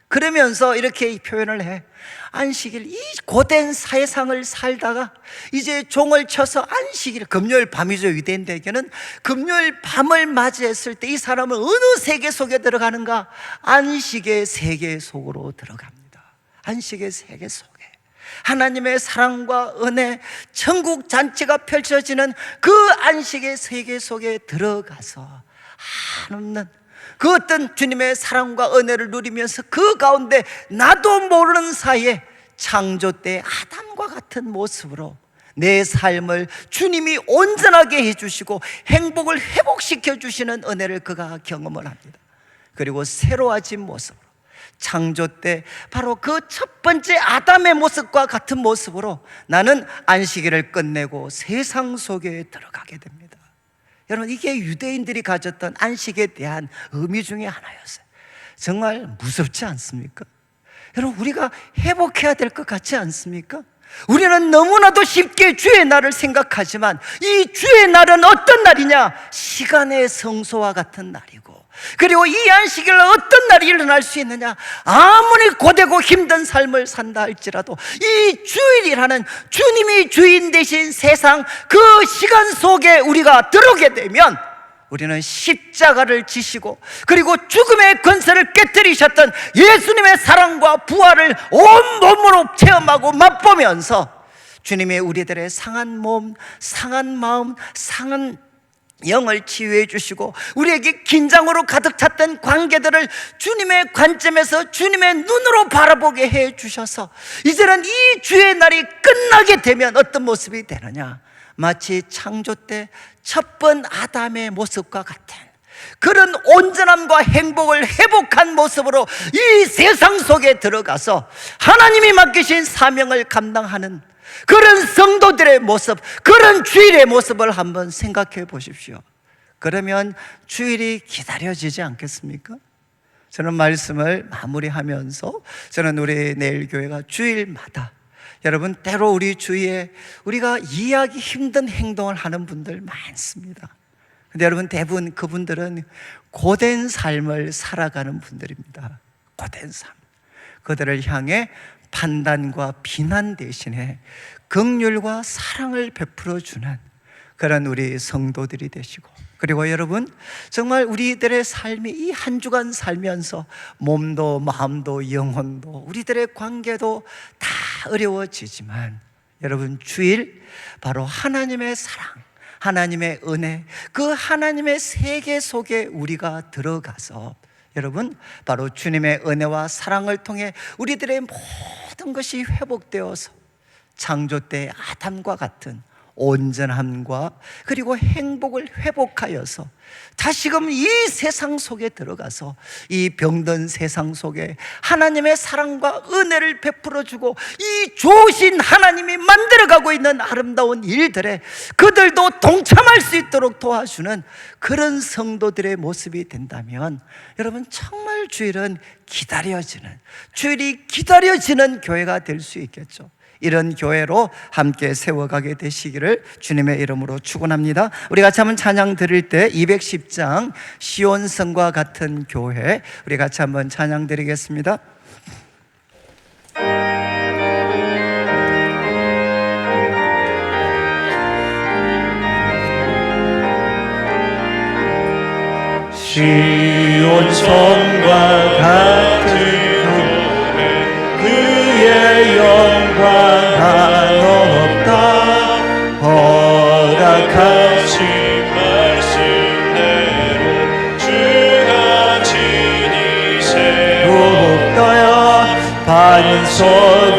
그러면서 이렇게 표현을 해. 안식일, 이 고된 세상을 살다가 이제 종을 쳐서 안식일, 금요일 밤이죠. 유대인들에게는 금요일 밤을 맞이했을 때 이 사람은 어느 세계 속에 들어가는가? 안식의 세계 속으로 들어갑니다. 안식의 세계 속에 하나님의 사랑과 은혜, 천국 잔치가 펼쳐지는 그 안식의 세계 속에 들어가서 한없는 그 어떤 주님의 사랑과 은혜를 누리면서 그 가운데 나도 모르는 사이에 창조 때 아담과 같은 모습으로 내 삶을 주님이 온전하게 해주시고 행복을 회복시켜 주시는 은혜를 그가 경험을 합니다. 그리고 새로워진 모습으로 창조 때 바로 그 첫 번째 아담의 모습과 같은 모습으로 나는 안식일을 끝내고 세상 속에 들어가게 됩니다. 여러분, 이게 유대인들이 가졌던 안식에 대한 의미 중에 하나였어요. 정말 무섭지 않습니까? 여러분, 우리가 회복해야 될 것 같지 않습니까? 우리는 너무나도 쉽게 주의 날을 생각하지만 이 주의 날은 어떤 날이냐? 시간의 성소와 같은 날이고, 그리고 이 안식일은 어떤 날이 일어날 수 있느냐? 아무리 고되고 힘든 삶을 산다 할지라도 이 주일이라는 주님이 주인 되신 세상, 그 시간 속에 우리가 들어오게 되면 우리는 십자가를 지시고 그리고 죽음의 권세를 깨뜨리셨던 예수님의 사랑과 부활을 온몸으로 체험하고 맛보면서 주님의 우리들의 상한 몸, 상한 마음, 상한 영을 치유해 주시고 우리에게 긴장으로 가득 찼던 관계들을 주님의 관점에서 주님의 눈으로 바라보게 해 주셔서 이제는 이 주의 날이 끝나게 되면 어떤 모습이 되느냐? 마치 창조 때 첫 번 아담의 모습과 같은 그런 온전함과 행복을 회복한 모습으로 이 세상 속에 들어가서 하나님이 맡기신 사명을 감당하는 그런 성도들의 모습, 그런 주일의 모습을 한번 생각해 보십시오. 그러면 주일이 기다려지지 않겠습니까? 저는 말씀을 마무리하면서 저는 우리 내일교회가 주일마다 여러분, 때로 우리 주위에 우리가 이해하기 힘든 행동을 하는 분들 많습니다. 근데 여러분, 대부분 그분들은 고된 삶을 살아가는 분들입니다. 고된 삶. 그들을 향해 판단과 비난 대신에 긍휼과 사랑을 베풀어 주는 그런 우리 성도들이 되시고, 그리고 여러분, 정말 우리들의 삶이 이 한 주간 살면서 몸도 마음도 영혼도 우리들의 관계도 다 어려워지지만 여러분, 주일 바로 하나님의 사랑, 하나님의 은혜, 그 하나님의 세계 속에 우리가 들어가서 여러분, 바로 주님의 은혜와 사랑을 통해 우리들의 모든 것이 회복되어서 창조 때 아담과 같은 온전함과 그리고 행복을 회복하여서 다시금 이 세상 속에 들어가서 이 병든 세상 속에 하나님의 사랑과 은혜를 베풀어주고 이 좋으신 하나님이 만들어가고 있는 아름다운 일들에 그들도 동참할 수 있도록 도와주는 그런 성도들의 모습이 된다면 여러분, 정말 주일은 기다려지는, 주일이 기다려지는 교회가 될 수 있겠죠. 이런 교회로 함께 세워가게 되시기를 주님의 이름으로 축원합니다. 우리 같이 한번 찬양 드릴 때 210장 시온성과 같은 교회, 우리 같이 한번 찬양 드리겠습니다. 시온성과 같은 교회, 그의 영광 다 반석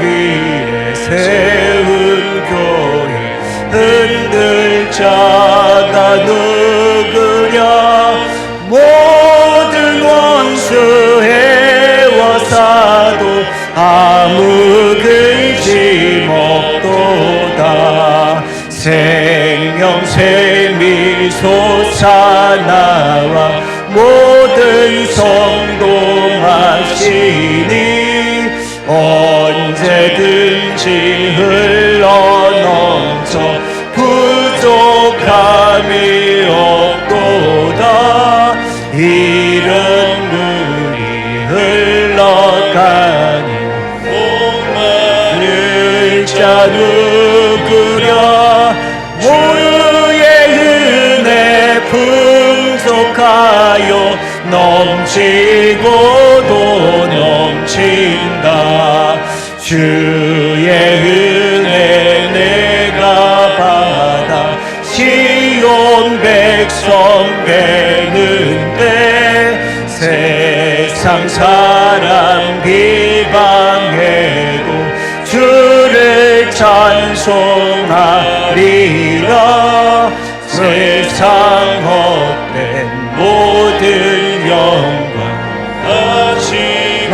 위에 세운 교회 흔들 자가 누구랴 모든 원수 해와사도 아무 근심 없도다 생명샘이 솟아나와 모든 성도 마시니 언제든지 흘러넘쳐 부족함이 없도다 이른 물이 흘러가니 목마를 자 누구랴 모유의 은혜 풍족하여 넘치고도 넘친다 주의 은혜 내가 받아 시온 백성 되는데 세상 사람 비방해도 주를 찬송하리라 세상 헛된 모든 영광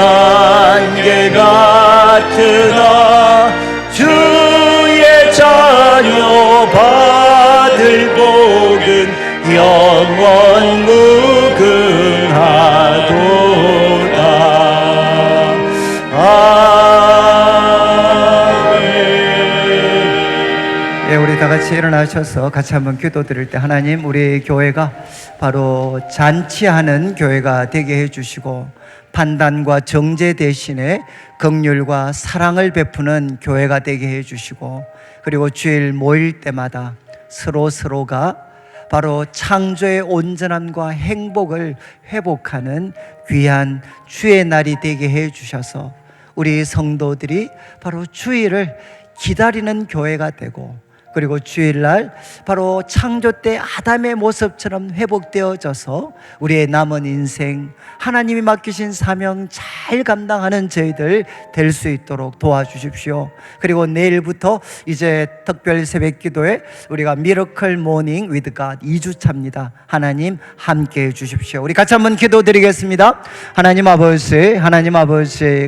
안개 같으나 주의 자녀 받을 복은 영원 무궁하도다 아멘. 예, 우리 다 같이 일어나셔서 같이 한번 기도드릴 때 하나님 우리 교회가 바로 잔치하는 교회가 되게 해주시고 판단과 정죄 대신에 긍휼과 사랑을 베푸는 교회가 되게 해주시고 그리고 주일 모일 때마다 서로가 바로 창조의 온전함과 행복을 회복하는 귀한 주의 날이 되게 해주셔서 우리 성도들이 바로 주일을 기다리는 교회가 되고 그리고 주일날 바로 창조 때 아담의 모습처럼 회복되어져서 우리의 남은 인생 하나님이 맡기신 사명 잘 감당하는 저희들 될 수 있도록 도와주십시오. 그리고 내일부터 이제 특별 새벽 기도에 우리가 미러클 모닝 위드 갓 2주차입니다. 하나님 함께 해 주십시오. 우리 같이 한번 기도드리겠습니다. 하나님 아버지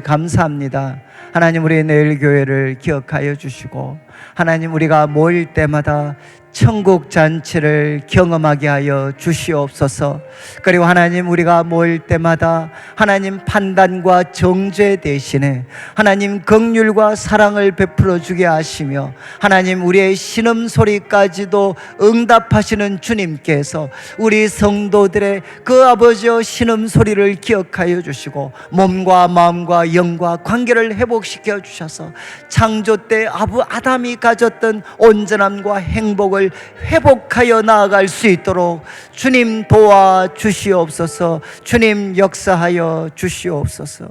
감사합니다. 하나님 우리 내일 교회를 기억하여 주시고 하나님 우리가 모일 때마다 천국 잔치를 경험하게 하여 주시옵소서. 그리고 하나님 우리가 모일 때마다 하나님 판단과 정죄 대신에 하나님 긍휼과 사랑을 베풀어 주게 하시며 하나님 우리의 신음소리까지도 응답하시는 주님께서 우리 성도들의 그 아버지의 신음소리를 기억하여 주시고 몸과 마음과 영과 관계를 회복시켜 주셔서 창조 때 아담이 가졌던 온전함과 행복을 회복하여 나아갈 수 있도록 주님 도와주시옵소서. 주님 역사하여 주시옵소서.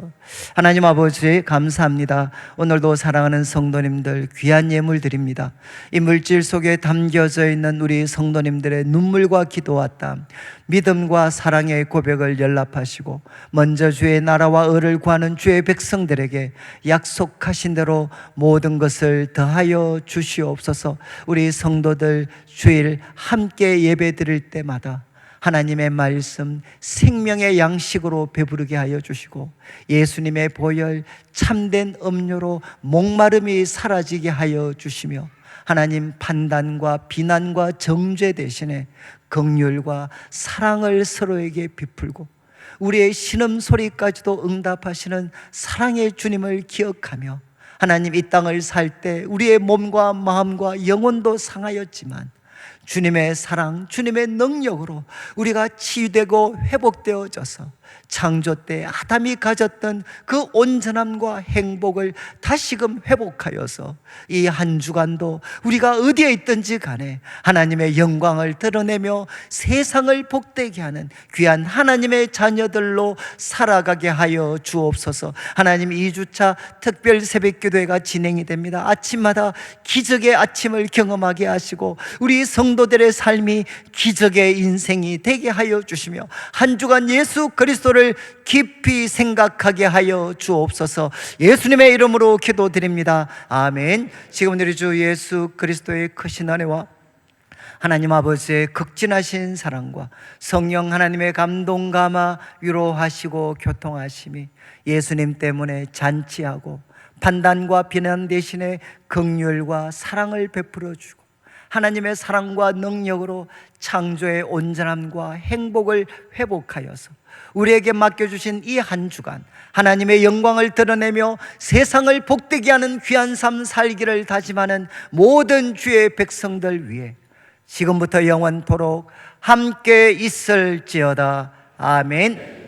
하나님 아버지 감사합니다. 오늘도 사랑하는 성도님들 귀한 예물 드립니다. 이 물질 속에 담겨져 있는 우리 성도님들의 눈물과 기도와 땀, 믿음과 사랑의 고백을 연락하시고 먼저 주의 나라와 의를 구하는 주의 백성들에게 약속하신 대로 모든 것을 더하여 주시옵소서. 우리 성도들 주일 함께 예배 드릴 때마다 하나님의 말씀 생명의 양식으로 배부르게 하여 주시고 예수님의 보혈 참된 음료로 목마름이 사라지게 하여 주시며 하나님 판단과 비난과 정죄 대신에 긍휼과 사랑을 서로에게 베풀고 우리의 신음소리까지도 응답하시는 사랑의 주님을 기억하며 하나님 이 땅을 살 때 우리의 몸과 마음과 영혼도 상하였지만 주님의 사랑, 주님의 능력으로 우리가 치유되고 회복되어져서 창조 때 아담이 가졌던 그 온전함과 행복을 다시금 회복하여서 이 한 주간도 우리가 어디에 있든지 간에 하나님의 영광을 드러내며 세상을 복되게 하는 귀한 하나님의 자녀들로 살아가게 하여 주옵소서. 하나님 2주차 특별 새벽기도회가 진행이 됩니다. 아침마다 기적의 아침을 경험하게 하시고 우리 성도 성도들의 삶이 기적의 인생이 되게 하여 주시며 한 주간 예수 그리스도를 깊이 생각하게 하여 주옵소서. 예수님의 이름으로 기도드립니다. 아멘. 지금 우리 주 예수 그리스도의 크신 은혜와 하나님 아버지의 극진하신 사랑과 성령 하나님의 감동 감화 위로하시고 교통하심이 예수님 때문에 잔치하고 판단과 비난 대신에 긍휼과 사랑을 베풀어 주고 하나님의 사랑과 능력으로 창조의 온전함과 행복을 회복하여서 우리에게 맡겨주신 이 한 주간 하나님의 영광을 드러내며 세상을 복되게 하는 귀한 삶 살기를 다짐하는 모든 주의 백성들 위해 지금부터 영원토록 함께 있을지어다. 아멘.